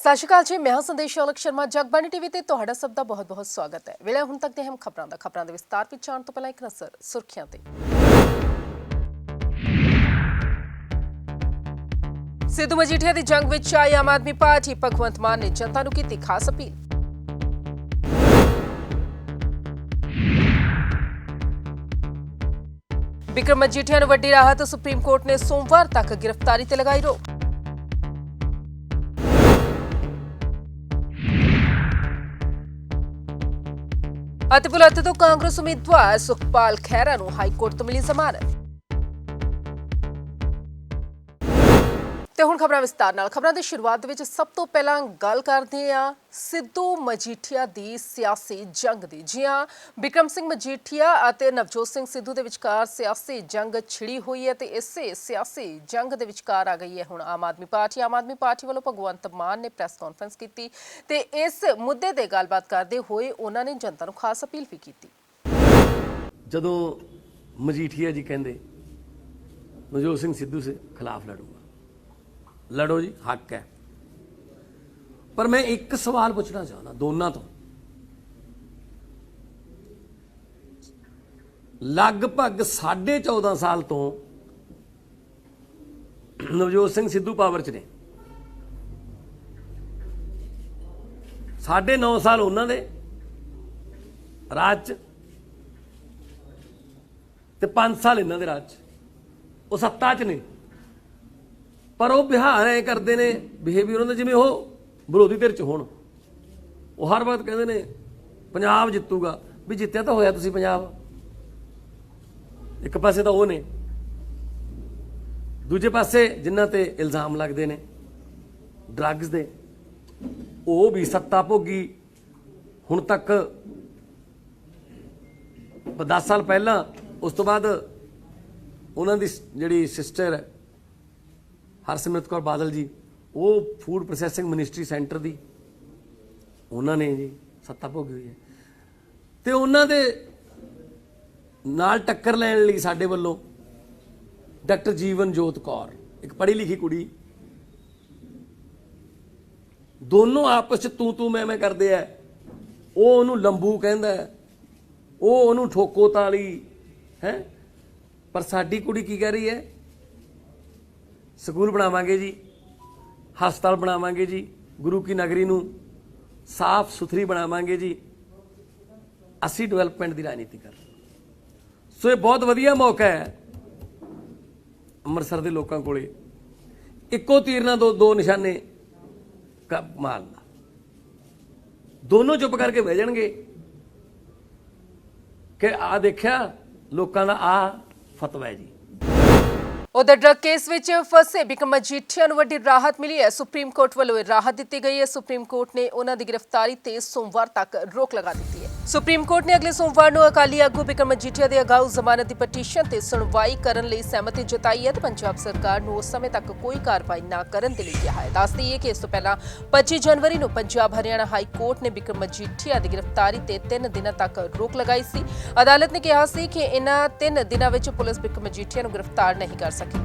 ਸਤਿ ਸ਼੍ਰੀ ਅਕਾਲ ਜੀ, ਮੈਂ ਹਾਂ ਸੰਦੇਸ਼ ਔਲਖ ਸ਼ਰਮਾ। ਜਗਬਾਣੀ ਟੀਵੀ ਤੇ ਤੁਹਾਡਾ ਸਭ ਦਾ ਬਹੁਤ-ਬਹੁਤ ਸਵਾਗਤ ਹੈ। ਵੇਲੇ ਹੁਣ ਤੱਕ ਦੇ ਅਹਿਮ ਖਬਰਾਂ ਦੇ ਵਿਸਤਾਰ ਵਿੱਚ ਜਾਣ ਤੋਂ ਪਹਿਲਾਂ ਇੱਕ ਨਜ਼ਰ ਸੁਰਖੀਆਂ ਤੇ। ਸਿੱਧੂ ਮਜੀਠੀਆ ਦੀ ਜੰਗ ਵਿੱਚ ਆਈ ਆਮ ਆਦਮੀ ਪਾਰਟੀ, ਭਗਵੰਤ ਮਾਨ ਨੇ ਜਨਤਾ ਨੂੰ ਕੀਤੀ ਖਾਸ ਅਪੀਲ। ਬਿਕਰਮ ਮਜੀਠੀਆ ਨੂੰ ਵੱਡੀ ਰਾਹਤ, ਸੁਪਰੀਮ ਕੋਰਟ ਨੇ ਸੋਮਵਾਰ ਤੱਕ ਗ੍ਰਿਫਤਾਰੀ ਤੇ ਲਗਾਈ ਰੋਕ। ਅਤੇ ਬੁਲੰਦ ਤੋਂ ਕਾਂਗਰਸ ਉਮੀਦਵਾਰ ਸੁਖਪਾਲ ਖਹਿਰਾ ਨੂੰ ਹਾਈਕੋਰਟ ਤੋਂ ਮਿਲੀ ਜ਼ਮਾਨਤ। ਤੇ ਹੁਣ ਖਬਰਾਂ ਵਿਸਤਾਰ ਨਾਲ। ਖਬਰਾਂ ਦੀ ਸ਼ੁਰੂਆਤ ਵਿੱਚ ਸਭ ਤੋਂ ਪਹਿਲਾਂ ਗੱਲ ਕਰਦੇ ਹਾਂ ਸਿੱਧੂ ਮਜੀਠੀਆ ਦੀ ਸਿਆਸੀ ਜੰਗ ਦੀ। ਜੀ ਹਾਂ, ਬਿਕਰਮ ਸਿੰਘ ਮਜੀਠੀਆ ਅਤੇ ਨਵਜੋਤ ਸਿੰਘ ਸਿੱਧੂ ਦੇ ਵਿਚਕਾਰ ਸਿਆਸੀ ਜੰਗ ਛਿੜੀ ਹੋਈ ਹੈ ਤੇ ਇਸੇ ਸਿਆਸੀ ਜੰਗ ਦੇ ਵਿਚਕਾਰ ਆ ਗਈ ਹੈ ਹੁਣ ਆਮ ਆਦਮੀ ਪਾਰਟੀ। ਆਮ ਆਦਮੀ ਪਾਰਟੀ ਵੱਲੋਂ ਭਗਵੰਤ ਮਾਨ ਨੇ ਪ੍ਰੈਸ ਕਾਨਫਰੰਸ ਕੀਤੀ ਤੇ ਇਸ ਮੁੱਦੇ ਤੇ ਗੱਲਬਾਤ ਕਰਦੇ ਹੋਏ ਉਹਨਾਂ ਨੇ ਜਨਤਾ ਨੂੰ ਖਾਸ ਅਪੀਲ ਵੀ ਕੀਤੀ। ਜਦੋਂ ਮਜੀਠੀਆ ਜੀ ਕਹਿੰਦੇ ਨਵਜੋਤ ਸਿੰਘ ਸਿੱਧੂ ਦੇ ਖਿਲਾਫ ਲੜੂਗਾ, ਲੜੋ ਜੀ, ਹੱਕ ਹੈ। ਪਰ ਮੈਂ ਇੱਕ ਸਵਾਲ ਪੁੱਛਣਾ ਚਾਹੁੰਦਾ ਦੋਨਾਂ ਤੋਂ। ਲਗਭਗ 14.5 ਸਾਲ ਤੋਂ ਨਵਜੋਤ ਸਿੰਘ ਸਿੱਧੂ ਪਾਵਰ 'ਚ ਨੇ। 9.5 ਸਾਲ ਉਹਨਾਂ ਦੇ ਰਾਜ 'ਚ ਤੇ 5 ਸਾਲ ਇਹਨਾਂ ਦੇ ਰਾਜ 'ਚ। ਉਹ ਸੱਤਾ 'ਚ ਨੇ, ਪਰ ਉਹ ਬਿਹਾਰ ਐ ਕਰਦੇ ਨੇ, ਬਿਹੇਵੀਅਰ ਉਹਨਾਂ ਦਾ ਜਿਵੇਂ ਉਹ ਵਿਰੋਧੀ ਧਿਰ 'ਚ ਹੋਣ। ਉਹ ਹਰ ਵਕਤ ਕਹਿੰਦੇ ਨੇ ਪੰਜਾਬ ਜਿੱਤੂਗਾ। ਵੀ ਜਿੱਤਿਆ ਤਾਂ ਹੋਇਆ ਤੁਸੀਂ ਪੰਜਾਬ। ਇੱਕ ਪਾਸੇ ਤਾਂ ਉਹ ਨੇ, ਦੂਜੇ ਪਾਸੇ ਜਿਨ੍ਹਾਂ ਤੇ ਇਲਜ਼ਾਮ ਲੱਗਦੇ ਨੇ ਡਰੱਗਸ ਦੇ, ਉਹ ਵੀ ਸੱਤਾ ਭੋਗੀ। ਹੁਣ ਤੱਕ 10 ਸਾਲ ਪਹਿਲਾਂ, ਉਸ ਤੋਂ ਬਾਅਦ ਉਹਨਾਂ ਦੀ ਜਿਹੜੀ ਸਿਸਟਰ ਹਰਸਿਮਰਤ ਕੌਰ ਬਾਦਲ ਜੀ, ਉਹ ਫੂਡ ਪ੍ਰੋਸੈਸਿੰਗ ਮਿਨਿਸਟਰੀ ਸੈਂਟਰ ਦੀ ਉਹਨਾਂ ਨੇ ਜੀ ਸੱਤਾ ਭੋਗੀ ਹੋਈ ਹੈ। ਤੇ ਉਹਨਾਂ ਦੇ ਨਾਲ ਟੱਕਰ ਲੈਣ ਲਈ ਸਾਡੇ ਵੱਲੋਂ ਡਾਕਟਰ ਜੀਵਨ ਜੋਤ ਕੌਰ, ਇੱਕ ਪੜ੍ਹੀ ਲਿਖੀ ਕੁੜੀ, ਦੋਨੋਂ ਆਪਸ 'ਚ ਤੂੰ ਮੈਂ ਕਰਦੇ ਆ। ਉਹ ਉਹਨੂੰ ਲੰਬੂ ਕਹਿੰਦਾ, ਉਹ ਉਹਨੂੰ ਠੋਕੋ ਤਾਲੀ ਹੈ। ਪਰ ਸਾਡੀ ਕੁੜੀ ਕੀ ਕਹਿ ਰਹੀ ਹੈ? ਸਕੂਲ ਬਣਾਵਾਂਗੇ ਜੀ, ਹਸਪਤਾਲ ਬਣਾਵਾਂਗੇ ਜੀ, ਗੁਰੂ ਕੀ ਨਗਰੀ ਨੂੰ ਸਾਫ਼ ਸੁਥਰੀ ਬਣਾਵਾਂਗੇ ਜੀ, ਅਸੀਂ ਡਿਵੈਲਪਮੈਂਟ ਦੀ ਰਾਜਨੀਤੀ ਕਰ। ਸੋ ਇਹ ਬਹੁਤ ਵਧੀਆ ਮੌਕਾ ਹੈ ਅੰਮ੍ਰਿਤਸਰ ਦੇ ਲੋਕਾਂ ਕੋਲੇ, ਇੱਕੋ ਤੀਰ ਨਾਲ ਦੋ ਨਿਸ਼ਾਨੇ ਮਾਰਨ ਦਾ। ਦੋਨੋਂ ਚੁੱਪ ਕਰਕੇ ਬਹਿ ਜਾਣਗੇ ਕਿ ਆ ਦੇਖਿਆ ਲੋਕਾਂ ਦਾ ਆ ਫਤਵਾ ਹੈ ਜੀ। ਉਧਰ ਡਰੱਗ ਕੇਸ ਵਿੱਚ ਫਸੇ ਬਿਕਰਮ ਮਜੀਠੀਆ ਨੂੰ ਵੱਡੀ ਰਾਹਤ ਮਿਲੀ ਹੈ। ਸੁਪਰੀਮ ਕੋਰਟ ਵੱਲੋਂ ਰਾਹਤ ਦਿੱਤੀ ਗਈ ਹੈ। ਸੁਪਰੀਮ ਕੋਰਟ ਨੇ ਉਹਨਾਂ ਦੀ ਗ੍ਰਿਫਤਾਰੀ ਤੇ ਸੋਮਵਾਰ ਤੱਕ ਰੋਕ ਲਗਾ ਦਿੱਤੀ ਹੈ। ਸੁਪਰੀਮ ਕੋਰਟ ਨੇ ਅਗਲੇ ਸੋਮਵਾਰ ਨੂੰ ਅਕਾਲੀ ਆਗੂ ਬਿਕਰਮ ਮਜੀਠੀਆ ਦੇ ਅਗਾਊ ਜ਼ਮਾਨਤ ਦੀ ਪਟੀਸ਼ਨ ਤੇ ਸੁਣਵਾਈ ਕਰਨ ਲਈ ਸਹਿਮਤੀ ਜਤਾਈ ਹੈ ਤੇ ਪੰਜਾਬ ਸਰਕਾਰ ਨੂੰ ਉਸ ਸਮੇਂ ਤੱਕ ਕੋਈ ਕਾਰਵਾਈ ਨਾ ਕਰਨ ਦੇ ਲਈ ਕਿਹਾ ਹੈ। ਦੱਸ ਦਈਏ ਕਿ ਇਸ ਤੋਂ ਪਹਿਲਾਂ 25 ਜਨਵਰੀ ਨੂੰ ਪੰਜਾਬ ਹਰਿਆਣਾ ਹਾਈ ਕੋਰਟ ਨੇ ਬਿਕਰਮ ਮਜੀਠੀਆ ਦੀ ਗ੍ਰਿਫਤਾਰੀ ਤੇ 3 ਦਿਨਾਂ ਤੱਕ ਰੋਕ ਲਗਾਈ ਸੀ। ਅਦਾਲਤ ਨੇ ਕਿਹਾ ਸੀ ਕਿ ਇਹਨਾਂ 3 ਦਿਨਾਂ ਵਿੱਚ ਪੁਲਿਸ ਬਿਕਰਮ ਮਜੀਠੀਆ ਨੂੰ ਗ੍ਰਿਫਤਾਰ ਨਹੀਂ ਕਰ ਸਕੀ,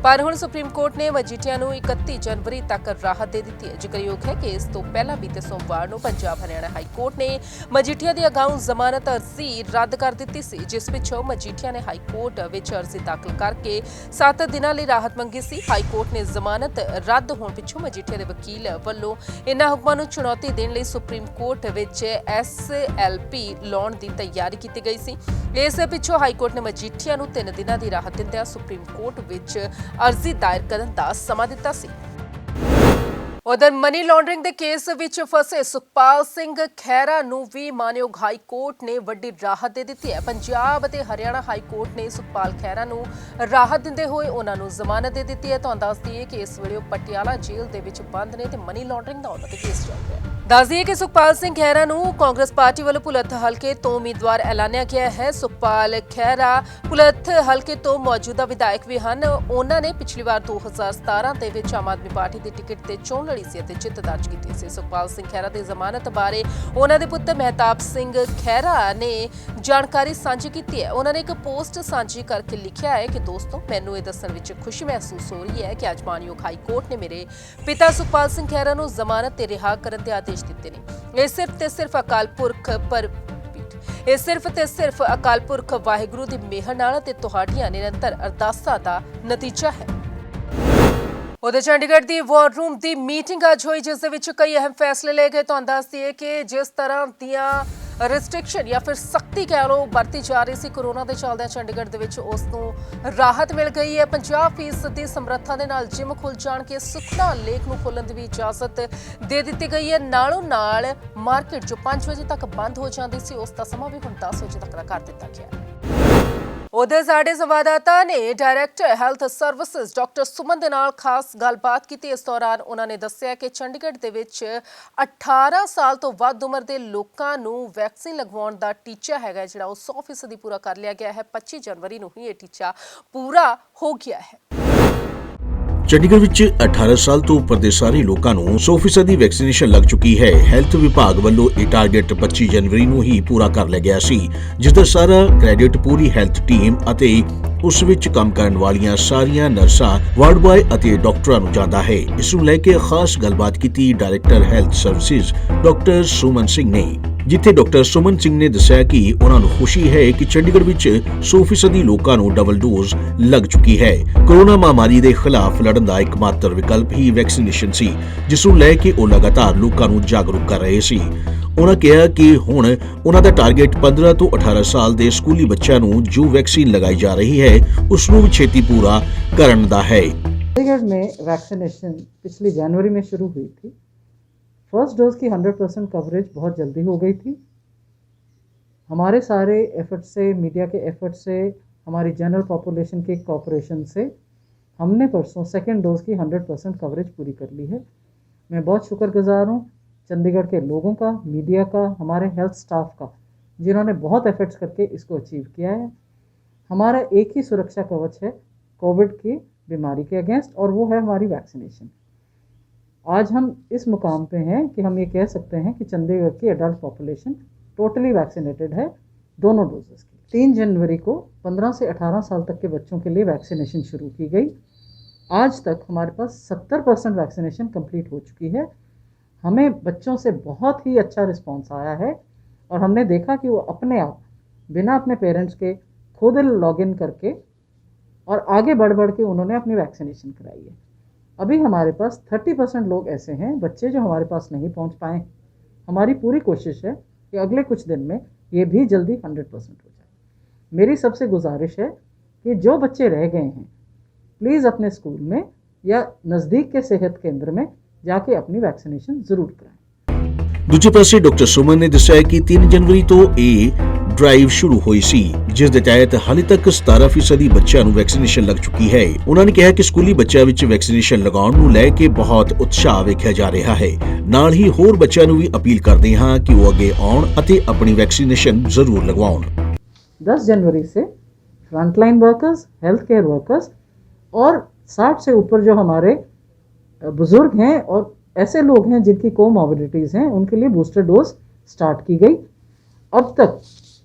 ਪਰ ਹੁਣ ਸੁਪਰੀਮ ਕੋਰਟ ਨੇ ਮਜੀਠੀਆ ਨੂੰ 31 ਜਨਵਰੀ ਤੱਕ ਰਾਹਤ ਦੇ ਦਿੱਤੀ ਹੈ। ਜ਼ਿਕਰਯੋਗ ਹੈ ਕਿ ਇਸ ਤੋਂ ਪਹਿਲਾਂ ਬੀਤੇ ਸੋਮਵਾਰ ਨੂੰ ਪੰਜਾਬ ਹਰਿਆਣਾ ਹਾਈ ਕੋਰਟ ਨੇ ਮਜੀਠੀਆ ਦੀ ਅਗਾਊਂ ਜ਼ਮਾਨਤ ਅਰਜ਼ੀ ਰੱਦ ਕਰ ਦਿੱਤੀ ਸੀ, ਜਿਸ ਪਿੱਛੋਂ ਮਜੀਠੀਆ ਨੇ ਹਾਈ ਕੋਰਟ ਵਿੱਚ ਅਰਜ਼ੀ ਦਾਖਲ ਕਰਕੇ 7 ਦਿਨਾਂ ਲਈ ਰਾਹਤ ਮੰਗੀ ਸੀ। ਹਾਈ ਕੋਰਟ ਨੇ ਜ਼ਮਾਨਤ ਰੱਦ ਹੋਣ ਪਿੱਛੋਂ ਮਜੀਠੀਆ ਦੇ ਵਕੀਲ ਵੱਲੋਂ ਇਨ੍ਹਾਂ ਹੁਕਮਾਂ ਨੂੰ ਚੁਣੌਤੀ ਦੇਣ ਲਈ ਸੁਪਰੀਮ ਕੋਰਟ ਵਿੱਚ SLP ਲਾਉਣ ਦੀ ਤਿਆਰੀ ਕੀਤੀ ਗਈ ਸੀ। ਇਸ ਪਿੱਛੋਂ ਹਾਈ ਕੋਰਟ ਨੇ ਮਜੀਠੀਆ ਨੂੰ 3 ਦਿਨਾਂ ਦੀ ਰਾਹਤ ਦਿੰਦਿਆਂ ਸੁਪਰੀਮ ਕੋਰਟ ਵਿੱਚ ਅਰਜ਼ੀ ਦਾਇਰ ਕਰਨ ਦਾ ਸਮਾਂ ਦਿੱਤਾ ਸੀ। ਉਧਰ ਮਨੀ ਲਾਂਡਰਿੰਗ ਦੇ ਕੇਸ ਵਿੱਚ ਫਸੇ ਸੁਖਪਾਲ ਸਿੰਘ ਖਹਿਰਾ ਨੂੰ ਵੀ ਮਾਨਯੋਗ ਹਾਈ ਕੋਰਟ ਨੇ ਵੱਡੀ ਰਾਹਤ ਦੇ ਦਿੱਤੀ ਹੈ। ਪੰਜਾਬ ਅਤੇ ਹਰਿਆਣਾ ਹਾਈ ਕੋਰਟ ਨੇ ਸੁਖਪਾਲ ਖਹਿਰਾ ਨੂੰ ਰਾਹਤ ਦਿੰਦੇ ਹੋਏ ਉਹਨਾਂ ਨੂੰ ਜ਼ਮਾਨਤ ਦੇ ਦਿੱਤੀ ਹੈ। ਤੁਹਾਨੂੰ ਦੱਸ ਦਈਏ ਕਿ ਇਸ ਵੇਲੇ ਉਹ ਪਟਿਆਲਾ ਜੇਲ੍ਹ ਦੇ ਵਿੱਚ ਬੰਦ ਨੇ ਤੇ ਮਨੀ ਲਾਂਡਰਿੰਗ ਦਾ ਉਹਨਾਂ ਤੇ ਕੇਸ ਚੱਲ ਰਿਹਾ ਹੈ। ਦੱਸ ਦਈਏ ਕਿ ਸੁਖਪਾਲ ਸਿੰਘ ਖਹਿਰਾ ਨੂੰ ਕਾਂਗਰਸ ਪਾਰਟੀ ਵੱਲੋਂ ਭੁਲੱਥ ਹਲਕੇ ਤੋਂ ਉਮੀਦਵਾਰ ਐਲਾਨਿਆ ਗਿਆ ਹੈ। ਸੁਖਪਾਲ ਖਹਿਰਾ ਭੁਲੱਥ ਹਲਕੇ ਤੋਂ ਮੌਜੂਦਾ ਵਿਧਾਇਕ ਵੀ ਹਨ। ਉਹਨਾਂ ਨੇ ਪਿਛਲੀ ਵਾਰ 2017 ਦੇ ਵਿੱਚ ਆਮ ਆਦਮੀ ਪਾਰਟੀ ਦੀ ਟਿਕਟ ਤੇ ਚੋਣ ਲੜੀ ਸੀ ਅਤੇ ਜਿੱਤ ਦਰਜ ਕੀਤੀ ਸੀ। ਸੁਖਪਾਲ ਸਿੰਘ ਖਹਿਰਾ ਦੀ ਜ਼ਮਾਨਤ ਬਾਰੇ ਉਹਨਾਂ ਦੇ ਪੁੱਤਰ ਮਹਿਤਾਬ ਸਿੰਘ ਖਹਿਰਾ ਨੇ ਜਾਣਕਾਰੀ ਸਾਂਝੀ ਕੀਤੀ ਹੈ। ਉਹਨਾਂ ਨੇ ਇੱਕ ਪੋਸਟ ਸਾਂਝੀ ਕਰਕੇ ਲਿਖਿਆ ਹੈ ਕਿ ਦੋਸਤੋ, ਮੈਨੂੰ ਇਹ ਦੱਸਣ ਵਿੱਚ ਖੁਸ਼ੀ ਮਹਿਸੂਸ ਹੋ ਰਹੀ ਹੈ ਕਿ ਅੱਜ ਮਾਨਯੋਗ ਹਾਈ ਕੋਰਟ ਨੇ ਮੇਰੇ ਪਿਤਾ ਸੁਖਪਾਲ ਸਿੰਘ ਖਹਿਰਾ ਨੂੰ ਜ਼ਮਾਨਤ ਤੇ ਰਿਹਾ ਕਰਨ ਦੇ ਆਦੇਸ਼ ਦਿੱਤੇ ਨੇ। ਇਹ ਸਿਰਫ ਤੇ ਸਿਰਫ ਅਕਾਲ ਪੁਰਖ ਵਾਹਿਗੁਰੂ ਦੀ ਮਿਹਰ ਨਾਲ ਤੇ ਤੁਹਾਡੀਆਂ ਨਿਰੰਤਰ ਅਰਦਾਸਾਂ ਦਾ ਨਤੀਜਾ ਹੈ। ਉਧਰ ਚੰਡੀਗੜ੍ਹ ਦੀ ਵਾਰ ਰੂਮ ਦੀ ਮੀਟਿੰਗ ਅੱਜ ਹੋਈ, ਜਿਸ ਦੇ ਵਿੱਚ ਕਈ ਅਹਿਮ ਫੈਸਲੇ ਲਏ ਗਏ। ਤੁਹਾਨੂੰ ਦੱਸ ਦਈਏ ਕਿ ਜਿਸ ਤਰ੍ਹਾਂ ਦੀਆਂ ਰਿਸਟ੍ਰਿਕਸ਼ਨ ਜਾਂ ਫਿਰ ਸਖਤੀ ਕਹਿ ਲਓ ਵਰਤੀ ਜਾ ਰਹੀ ਸੀ ਕੋਰੋਨਾ ਦੇ ਚੱਲਦਿਆਂ, ਚੰਡੀਗੜ੍ਹ ਦੇ ਵਿੱਚ ਉਸ ਨੂੰ ਰਾਹਤ ਮਿਲ ਗਈ ਹੈ। 50% ਦੀ ਸਮਰੱਥਾ ਦੇ ਨਾਲ ਜਿਮ ਖੁੱਲ ਜਾਣ ਕੇ ਸੁਖਨਾ ਲੇਕ ਨੂੰ ਖੋਲ੍ਹਣ ਦੀ ਵੀ ਇਜਾਜ਼ਤ ਦੇ ਦਿੱਤੀ ਗਈ ਹੈ। ਨਾਲੋਂ ਨਾਲ ਮਾਰਕੀਟ ਜੋ 5 ਵਜੇ ਤੱਕ ਬੰਦ ਹੋ ਜਾਂਦੀ ਸੀ, ਉਸ ਦਾ ਸਮਾਂ ਵੀ ਹੁਣ 10 ਵਜੇ ਤੱਕ ਦਾ ਕਰ ਦਿੱਤਾ ਗਿਆ ਹੈ। ਉਧਰ ਸਾਡੇ ਸੰਵਾਦਦਾਤਾ ਨੇ director health services doctor Suman ਦੇ ਨਾਲ ਖਾਸ ਗੱਲਬਾਤ ਕੀਤੀ। ਇਸ ਦੌਰਾਨ ਉਹਨਾਂ ਨੇ ਦੱਸਿਆ ਕਿ ਚੰਡੀਗੜ੍ਹ ਦੇ ਵਿੱਚ 18 ਸਾਲ ਤੋਂ ਵੱਧ ਉਮਰ ਦੇ ਲੋਕਾਂ ਨੂੰ ਵੈਕਸੀਨ ਲਗਵਾਉਣ ਦਾ ਟੀਚਾ ਹੈਗਾ, ਜਿਹੜਾ ਉਹ 100% ਪੂਰਾ ਕਰ ਲਿਆ ਗਿਆ ਹੈ। 25 ਜਨਵਰੀ ਨੂੰ ਹੀ ਇਹ ਟੀਚਾ ਪੂਰਾ ਹੋ ਗਿਆ ਹੈ। ਚੰਡੀਗੜ੍ਹ ਵਿੱਚ 18 ਸਾਲ ਤੋਂ ਉੱਪਰ ਦੇ ਸਾਰੇ ਲੋਕਾਂ ਨੂੰ 100% ਦੀ ਵੈਕਸੀਨੇਸ਼ਨ ਲੱਗ ਚੁੱਕੀ ਹੈ। ਹੈਲਥ ਵਿਭਾਗ ਵੱਲੋਂ ਇਹ ਟਾਰਗੇਟ 25 ਜਨਵਰੀ ਨੂੰ ਹੀ ਪੂਰਾ ਕਰ ਲਿਆ ਗਿਆ ਸੀ, ਜਿਸ ਦਾ ਸਾਰਾ ਕ੍ਰੈਡਿਟ ਪੂਰੀ ਹੈਲਥ ਟੀਮ ਅਤੇ ਉਸ ਵਿੱਚ ਕੰਮ ਕਰਨ ਵਾਲੀਆਂ ਸਾਰੀਆਂ ਨਰਸਾਂ, ਵਾਰਡ ਬॉय ਅਤੇ ਡਾਕਟਰਾਂ ਨੂੰ ਜਾਂਦਾ ਹੈ। ਇਸ ਨੂੰ ਲੈ ਕੇ ਖਾਸ ਗੱਲਬਾਤ ਕੀਤੀ director health services doctor Suman Singh ਨੇ, ਜਿੱਥੇ ਡਾਕਟਰ ਸੁਮਨ ਸਿੰਘ ਨੇ ਦੱਸਿਆ ਕਿ ਉਹਨਾਂ ਨੂੰ ਖੁਸ਼ੀ ਹੈ ਕਿ ਚੰਡੀਗੜ੍ਹ ਵਿੱਚ 100% ਲੋਕਾਂ ਨੂੰ ਡਬਲ ਡੋਜ਼ ਲੱਗ ਚੁੱਕੀ ਹੈ। ਕੋਰੋਨਾ ਮਹਾਮਾਰੀ ਦੇ ਖਿਲਾਫ ਲੜਨ ਦਾ ਇੱਕਮਾਤਰ ਵਿਕਲਪ ਹੀ ਵੈਕਸੀਨੇਸ਼ਨ ਸੀ, ਜਿਸ ਨੂੰ ਲੈ ਕੇ ਉਹ ਲਗਾਤਾਰ ਲੋਕਾਂ ਨੂੰ ਜਾਗਰੂਕ ਕਰ ਰਹੇ ਸੀ। ਉਹਨਾਂ ਕਿਹਾ ਕਿ ਹੁਣ ਉਹਨਾਂ ਦਾ ਟਾਰਗੇਟ 15 ਤੋਂ 18 ਸਾਲ ਦੇ ਸਕੂਲੀ ਬੱਚਿਆਂ ਨੂੰ ਜੋ ਵੈਕਸੀਨ ਲਗਾਈ ਜਾ ਰਹੀ ਹੈ, ਉਸ ਨੂੰ ਵੀ ਛੇਤੀ ਪੂਰਾ ਕਰਨ ਦਾ है। चंडीगढ़ में वैक्सीनेशन पिछली जनवरी में शुरू हुई थी। फर्स्ट डोज की 100% कवरेज बहुत जल्दी हो गई थी। हमारे सारे एफर्ट से, मीडिया के एफर्ट से, हमारी जनरल पॉपुलेशन के कोऑपरेशन से हमने परसों सेकेंड डोज की 100% कवरेज पूरी कर ली है। मैं बहुत शुक्रगुजार हूँ चंडीगढ़ के लोगों का, मीडिया का, हमारे हेल्थ स्टाफ का, जिन्होंने बहुत एफर्ट्स करके इसको अचीव किया है। हमारा एक ही सुरक्षा कवच है कोविड की बीमारी के अगेंस्ट, और वो है हमारी वैक्सीनेशन। आज हम इस मुकाम पे हैं कि हम ये कह सकते हैं कि चंडीगढ़ की एडल्ट पॉपुलेशन टोटली वैक्सीनेटेड है दोनों डोजेस की। 3 जनवरी को 15 से 18 साल तक के बच्चों के लिए वैक्सीनेशन शुरू की गई। आज तक हमारे पास 70% वैक्सीनेशन कंप्लीट हो चुकी है। हमें बच्चों से बहुत ही अच्छा रिस्पांस आया है, और हमने देखा कि वो अपने आप बिना अपने पेरेंट्स के खुद लॉगिन करके और आगे बढ़ के उन्होंने अपनी वैक्सीनेशन कराई है। अभी हमारे पास 30% लोग ऐसे हैं बच्चे जो हमारे पास नहीं पहुंच पाए। हमारी पूरी कोशिश है कि अगले कुछ दिन में ये भी जल्दी 100% हो जाए। मेरी सबसे गुजारिश है कि जो बच्चे रह गए हैं, प्लीज़ अपने स्कूल में या नज़दीक के सेहत केंद्र में जाके अपनी वैक्सीनेशन जरूर कराएं। ਦੂਜੇ ਪਾਸੇ ਡਾਕਟਰ ਸੁਮਨ ਨੇ ਦੱਸਿਆ ਕਿ 3 ਜਨਵਰੀ ਤੋਂ ਇਹ ਡਰਾਈਵ ਸ਼ੁਰੂ ਹੋਈ ਸੀ, ਜਿਸ ਦੇ ਤਹਿਤ ਹਾਲੇ ਤੱਕ 17% ਬੱਚਿਆਂ ਨੂੰ ਵੈਕਸੀਨੇਸ਼ਨ ਲੱਗ ਚੁੱਕੀ ਹੈ। ਉਹਨਾਂ ਨੇ ਕਿਹਾ ਕਿ ਸਕੂਲੀ ਬੱਚਿਆਂ ਵਿੱਚ ਵੈਕਸੀਨੇਸ਼ਨ ਲਗਾਉਣ ਨੂੰ ਲੈ ਕੇ ਬਹੁਤ ਉਤਸ਼ਾਹ ਵੇਖਿਆ ਜਾ ਰਿਹਾ ਹੈ। ਨਾਲ ਹੀ ਹੋਰ ਬੱਚਿਆਂ ਨੂੰ ਵੀ ਅਪੀਲ ਕਰਦੇ ਹਾਂ ਕਿ ਉਹ ਅੱਗੇ ਆਉਣ ਅਤੇ ਆਪਣੀ ਵੈਕਸੀਨੇਸ਼ਨ ਜ਼ਰੂਰ ਲਗਵਾਉਣ। 10 जनवरी से frontline workers, health care workers और 60 से ऊपर जो हमारे बुजुर्ग हैं और ऐसे लोग हैं जिनकी कोमॉर्बिडिटीज़ हैं, उनके लिए बूस्टर डोज स्टार्ट की गई। अब तक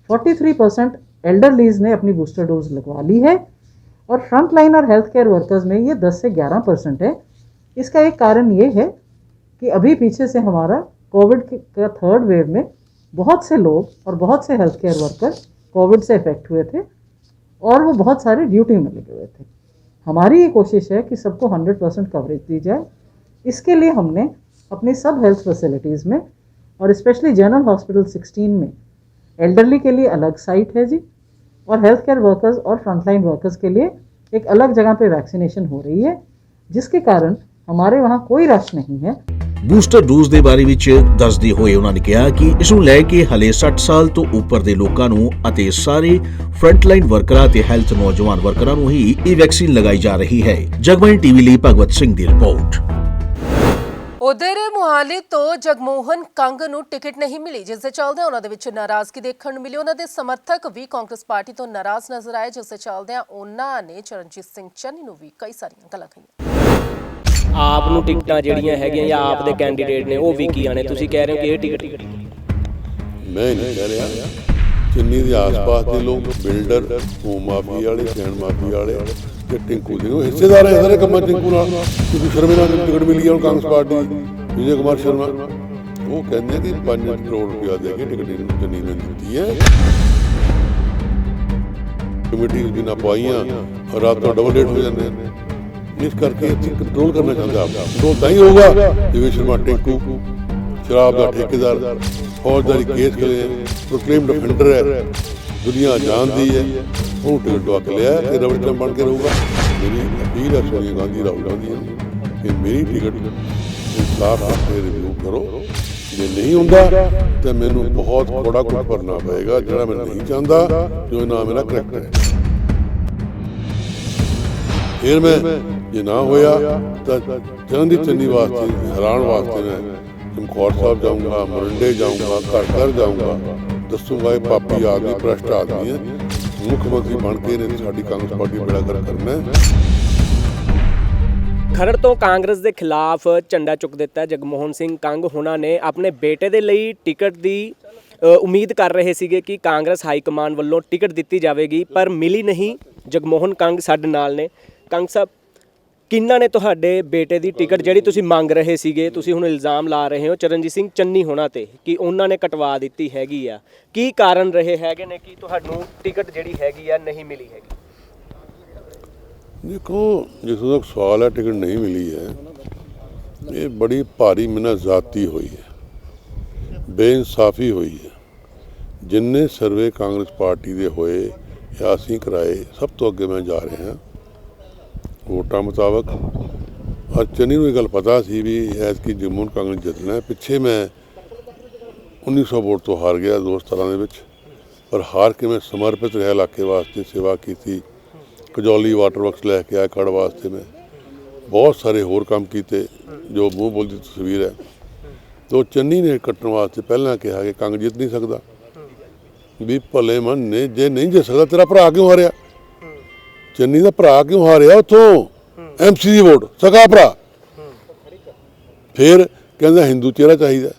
43% एल्डरलीज ने अपनी बूस्टर डोज लगवा ली है, और फ्रंटलाइन और हेल्थ केयर वर्कर्स में ये 10 से 11% है। इसका एक कारण ये है कि अभी पीछे से हमारा कोविड का 3rd वेव में बहुत से लोग और बहुत से हेल्थ केयर वर्कर कोविड से इफेक्ट हुए थे, और वो बहुत सारे ड्यूटी में लगे हुए थे। हमारी ये कोशिश है कि सबको 100% कवरेज दी जाए। इसके लिए हमने अपनी सब हेल्थ फैसिलिटीज़ में, और स्पेशली जनरल हॉस्पिटल 16 में एल्डरली के लिए अलग साइट है जी, और हेल्थ केयर वर्कर्स और फ्रंटलाइन वर्कर्स के लिए एक अलग जगह पे वैक्सीनेशन हो रही है, जिसके कारण हमारे वहाँ कोई रश नहीं है। ਬੂਸਟਰ ਡੋਜ਼ ਦੇ ਬਾਰੇ ਵਿੱਚ ਦੱਸਦੇ ਹੋਏ ਉਹਨਾਂ ਨੇ ਕਿਹਾ ਕਿ ਇਸ ਨੂੰ ਲੈ ਕੇ ਹਲੇ 60 ਸਾਲ ਤੋਂ ਉੱਪਰ ਦੇ ਲੋਕਾਂ ਨੂੰ ਅਤੇ ਸਾਰੇ ਫਰੰਟਲਾਈਨ ਵਰਕਰਾਂ ਤੇ ਹੈਲਥ ਨੌਜਵਾਨ ਵਰਕਰਾਂ ਨੂੰ ਹੀ ਇਹ ਵੈਕਸੀਨ ਲਗਾਈ ਜਾ ਰਹੀ ਹੈ। ਜਗਬਾਣੀ ਟੀਵੀ ਲਈ ਭਗਵਤ ਸਿੰਘ ਦੀ ਰਿਪੋਰਟ। ਉਧਰ ਮੁਹਾਲੀ ਤੋਂ ਜਗਮੋਹਨ ਕੰਗ ਨੂੰ ਟਿਕਟ ਨਹੀਂ ਮਿਲੀ, ਜਿਸ ਦੇ ਚੱਲਦਿਆਂ ਉਹਨਾਂ ਦੇ ਵਿੱਚ ਨਾਰਾਜ਼ਗੀ ਦੇਖਣ ਨੂੰ ਮਿਲੀ। ਉਹਨਾਂ ਦੇ ਸਮਰਥਕ ਵੀ ਕਾਂਗਰਸ ਪਾਰਟੀ ਤੋਂ ਨਾਰਾਜ਼ ਨਜ਼ਰ ਆਏ, ਜਿਸ ਦੇ ਚੱਲਦਿਆਂ ਉਹਨਾਂ ਨੇ ਚਰਨਜੀਤ ਸਿੰਘ ਚੰਨੀ ਨੂੰ ਵੀ ਕਈ ਸਾਰੀਆਂ ਗੱਲਾਂ ਕਹੀਆਂ। ਆਪ ਨੂੰ ਟਿਕਟਾਂ ਜਿਹੜੀਆਂ ਹੈਗੀਆਂ ਜਾਂ ਆਪ ਦੇ ਕੈਂਡੀਡੇਟ ਨੇ ਉਹ ਵੀਕੀਆਂ ਨੇ, ਤੁਸੀਂ ਕਹਿ ਰਹੇ ਹੋ ਕਿ ਇਹ ਟਿਕਟ ਮੈਂ ਨਹੀਂ ਕਹਿ ਰਿਹਾ। ਚੰਨੀ ਦੇ ਆਸ-ਪਾਸ ਦੇ ਲੋਕ ਬਿਲਡਰ, ਹੋਮ ਮਾਫੀ ਵਾਲੇ, ਸੈਂਡ ਮਾਫੀ ਵਾਲੇ ਤੇ ਟਿੰਕੂ ਦੇ ਉਹ ਹਿੱਸੇਦਾਰ ਹੈ ਸਾਰੇ ਕੰਮਾਂ ਟਿੰਕੂ ਨਾਲ। ਕਿਉਂਕਿ ਸ਼ਰਮੇ ਨਾਲ ਟਿਕਟ ਮਿਲੀ ਹੈ ਕਾਂਗਰਸ ਪਾਰਟੀ ਵਿਜੇ ਕੁਮਾਰ ਸ਼ਰਮਾ, ਉਹ ਕਹਿੰਦੇ ਕਿ 5 ਕਰੋੜ ਰੁਪਇਆ ਦੇ ਕੇ ਟਿਕਟ ਚੰਨੀ ਨੇ ਦਿੱਤੀ ਹੈ। ਕਮੇਟੀ ਵੀ ਨਾ ਪਾਈਆਂ, ਰਾਤ ਨੂੰ ਡਬਲ ਰੇਟ ਹੋ ਜਾਂਦੇ ਨੇ। ਇਸ ਕਰਕੇ ਇੱਥੇ ਕੰਟਰੋਲ ਕਰਨਾ ਚਾਹੁੰਦਾ ਆਪ ਕੰਟਰੋਲ ਤਾਂ ਹੀ ਹੋਊਗਾ ਜਿਵੇਂ ਸ਼ਰਮਾ ਟਿੰਕੂ ਸ਼ਰਾਬ ਦਾ ਠੇਕੇਦਾਰ, ਫੌਜਦਾਰੀ ਕੇਸ ਕਰੇ, ਪ੍ਰੋਕਲੇਮ ਡਿਫੈਂਡਰ ਹੈ, ਦੁਨੀਆ ਜਾਣਦੀ ਹੈ, ਉਹ ਟਿਕਟ ਦਵਾ ਕੇ ਲਿਆ ਤੇ ਰਬੜ ਸਟੈਂਪ ਬਣ ਕੇ ਰਹੂਗਾ। ਮੇਰੀ ਅਪੀਲ ਹੈ ਸੋਨੀਆ ਗਾਂਧੀ, ਰਾਹੁਲ ਗਾਂਧੀ ਨੂੰ ਕਿ ਮੇਰੀ ਟਿਕਟ ਇਨਸਾਫ ਕਰਕੇ ਰਿਵਿਊ ਕਰੋ। ਜੇ ਨਹੀਂ ਹੁੰਦਾ ਤਾਂ ਮੈਨੂੰ ਬਹੁਤ ਬੜਾ ਕੁਝ ਕਰਨਾ ਪਏਗਾ ਜਿਹੜਾ ਮੈਂ ਨਹੀਂ ਚਾਹੁੰਦਾ, ਜੋ ਨਾ ਮੇਰਾ ਕਰੈਕਟਰ ਹੈ। ਫਿਰ ਮੈਂ ਜੇ ਨਾ ਹੋਇਆ ਤਾਂ ਚਰਨਜੀਤ ਚੰਨੀ ਵਾਸਤੇ ਹੈਰਾਨ ਵਾਸਤੇ ਮੈਂ ਚਮਕੌਰ ਸਾਹਿਬ ਜਾਊਂਗਾ, ਮੋਰਿੰਡੇ ਜਾਊਂਗਾ, ਘਰ ਘਰ ਜਾਊਂਗਾ, ਦੱਸੂਗਾ ਇਹ ਪਾਪੀ ਆਦਮੀ, ਭ੍ਰਸ਼ਟ ਆਦਮੀ ਹੈ, ਮੁੱਖ ਮੰਤਰੀ ਬਣ ਕੇ ਇਹਨੇ ਸਾਡੀ ਕਾਂਗਰਸ ਪਾਰਟੀ ਬੇੜਾ ਗਰਕ ਕਰਨਾ ਹੈ। ਖਰੜ ਤੋਂ ਕਾਂਗਰਸ ਦੇ ਖਿਲਾਫ ਝੰਡਾ ਚੁੱਕ ਦਿੱਤਾ। ਜਗਮੋਹਨ ਸਿੰਘ ਕੰਗ ਹੋਣਾ ਨੇ ਆਪਣੇ ਬੇਟੇ ਦੇ ਲਈ ਟਿਕਟ ਦੀ ਉਮੀਦ ਕਰ ਰਹੇ ਸੀਗੇ ਕਿ ਕਾਂਗਰਸ ਹਾਈ ਕਮਾਂਡ ਵੱਲੋਂ ਟਿਕਟ ਦਿੱਤੀ ਜਾਵੇਗੀ, ਪਰ ਮਿਲੀ ਨਹੀਂ। ਜਗਮੋਹਨ ਕੰਗ ਸਾਡੇ ਨਾਲ ਨੇ। ਕੰਗ ਸਾਹਿਬ, ਕਿਹਨਾਂ ਨੇ ਤੁਹਾਡੇ ਬੇਟੇ ਦੀ ਟਿਕਟ ਜਿਹੜੀ ਤੁਸੀਂ ਮੰਗ ਰਹੇ ਸੀਗੇ, ਤੁਸੀਂ ਹੁਣ ਇਲਜ਼ਾਮ ਲਾ ਰਹੇ ਹੋ ਚਰਨਜੀਤ ਸਿੰਘ ਚੰਨੀ ਹੋਣਾ ਤੇ ਕਿ ਉਹਨਾਂ ਨੇ ਕਟਵਾ ਦਿੱਤੀ ਹੈਗੀ ਆ, ਕੀ ਕਾਰਨ ਰਹੇ ਹੈਗੇ ਨੇ ਕਿ ਤੁਹਾਨੂੰ ਟਿਕਟ ਜਿਹੜੀ ਹੈਗੀ ਆ ਨਹੀਂ ਮਿਲੀ ਹੈਗੀ? ਦੇਖੋ, ਜਿੱਥੋਂ ਤੱਕ ਸਵਾਲ ਹੈ ਟਿਕਟ ਨਹੀਂ ਮਿਲੀ ਹੈ, ਇਹ ਬੜੀ ਭਾਰੀ ਮਿਹਨਤ ਜ਼ਾਤੀ ਹੋਈ ਹੈ, ਬੇਇਨਸਾਫੀ ਹੋਈ ਹੈ। ਜਿੰਨੇ ਸਰਵੇ ਕਾਂਗਰਸ ਪਾਰਟੀ ਦੇ ਹੋਏ ਜਾਂ ਅਸੀਂ ਕਰਾਏ, ਸਭ ਤੋਂ ਅੱਗੇ ਮੈਂ ਜਾ ਰਿਹਾ ਹਾਂ ਵੋਟਾਂ ਮੁਤਾਬਕ। ਔਰ ਚੰਨੀ ਨੂੰ ਇਹ ਗੱਲ ਪਤਾ ਸੀ ਵੀ ਐਤਕੀ ਜਗਮੋਹਨ ਕੰਗ ਨੇ ਜਿੱਤਣਾ। ਪਿੱਛੇ ਮੈਂ 1900 ਵੋਟ ਤੋਂ ਹਾਰ ਗਿਆ 2017 ਦੇ ਵਿੱਚ, ਪਰ ਹਾਰ ਕੇ ਮੈਂ ਸਮਰਪਿਤ ਰਿਹਾ ਇਲਾਕੇ ਵਾਸਤੇ, ਸੇਵਾ ਕੀਤੀ। ਕਜੌਲੀ ਵਾਟਰ ਵਰਕਸ ਲੈ ਕੇ ਆਇਆ ਖੜ ਵਾਸਤੇ, ਮੈਂ ਬਹੁਤ ਸਾਰੇ ਹੋਰ ਕੰਮ ਕੀਤੇ ਜੋ ਮੂੰਹ ਬੋਲਦੀ ਤਸਵੀਰ ਹੈ। ਤੋ ਚੰਨੀ ਨੇ ਕੱਟਣ ਵਾਸਤੇ ਪਹਿਲਾਂ ਕਿਹਾ ਕਿ ਕੰਗ ਜਿੱਤ ਨਹੀਂ ਸਕਦਾ, ਵੀ ਭਲੇ ਮਨ ਨੇ ਜੇ ਨਹੀਂ ਜਿੱਤ ਸਕਦਾ ਤੇਰਾ ਭਰਾ ਕਿਉਂ ਹਾਰਿਆ? ਚੰਨੀ ਦਾ ਭਰਾ ਕਿਉਂ ਹਾਰਿਆ ਉੱਥੋਂ ਐਮਸੀ ਦੀ ਵੋਟ, ਸਕਾ ਭਰਾ। ਫਿਰ ਕਹਿੰਦਾ ਹਿੰਦੂ ਚਿਹਰਾ ਚਾਹੀਦਾ,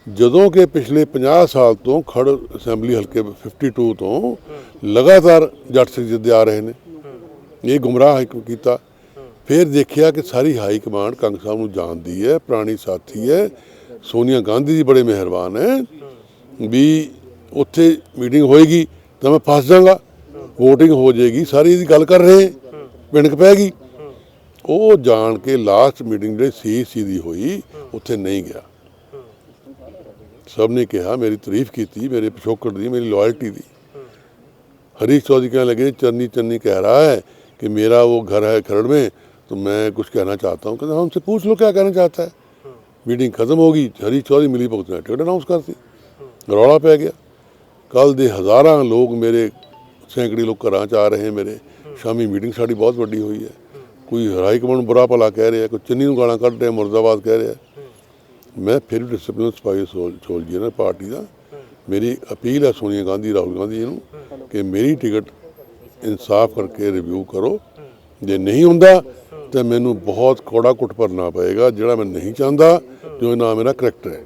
ਜਦੋਂ ਕਿ ਪਿਛਲੇ 50 ਸਾਲ ਤੋਂ ਖੜ ਅਸੈਂਬਲੀ ਹਲਕੇ 52 ਤੋਂ ਲਗਾਤਾਰ ਜੱਟ ਸਿੰਘ ਜਿੱਤਦੇ ਆ ਰਹੇ ਨੇ। ਇਹ ਗੁੰਮਰਾਹ ਕੀਤਾ। ਫਿਰ ਦੇਖਿਆ ਕਿ ਸਾਰੀ ਹਾਈ ਕਮਾਂਡ ਕੰਗ ਸਾਹਿਬ ਨੂੰ ਜਾਣਦੀ ਹੈ, ਪੁਰਾਣੀ ਸਾਥੀ ਹੈ। ਸੋਨੀਆ ਗਾਂਧੀ ਜੀ ਬੜੇ ਮਿਹਰਬਾਨ ਹੈ ਵੀ ਉੱਥੇ ਮੀਟਿੰਗ ਹੋਏਗੀ ਤਾਂ ਮੈਂ ਫਸ ਜਾਵਾਂਗਾ, ਵੋਟਿੰਗ ਹੋ ਜਾਏਗੀ, ਸਾਰੀ ਇਹਦੀ ਗੱਲ ਕਰ ਰਹੇ, ਪਿੰਡਕ ਪੈ ਗਈ। ਉਹ ਜਾਣ ਕੇ ਲਾਸਟ ਮੀਟਿੰਗ ਜਿਹੜੀ ਸੀਸੀ ਦੀ ਹੋਈ ਉੱਥੇ ਨਹੀਂ ਗਿਆ। ਸਭ ਨੇ ਕਿਹਾ, ਮੇਰੀ ਤਾਰੀਫ ਕੀਤੀ, ਮੇਰੇ ਪਿਛੋਕੜ ਦੀ, ਮੇਰੀ लॉयल्टी ਦੀ। हरीश चौधरी कहने लगे चन्नी कह रहा है कि मेरा वो घर है खरड़ में, तो मैं कुछ कहना चाहता हूँ। कहते हमसे पूछ लो क्या कहना चाहता है। मीटिंग खत्म होगी, हरीश चौधरी मिली भगत ने टिकट अनाउंस करती, रौला पै गया। कल दे हज़ारां लोग मेरे, सैकड़े लोग घर आ रहे हैं मेरे। शामी मीटिंग साड़ी बहुत वड्डी हुई है। कोई हाई कमांड बुरा भला कह रहे हैं, कोई चन्नी नूं गालां कढ रहे हैं, मुर्दाबाद कह रहे हैं। मैं फिर भी डिसिप्लिन सिपाही सोल्जर है पार्टी का। मेरी अपील है सोनिया गांधी, राहुल गांधी जी नूं कि मेरी टिकट इंसाफ करके रिव्यू करो। जे नहीं हुंदा तो मैनू बहुत कौड़ा कुट भरना पएगा जिहड़ा मैं नहीं चाहता, जो ना मेरा करैक्टर है।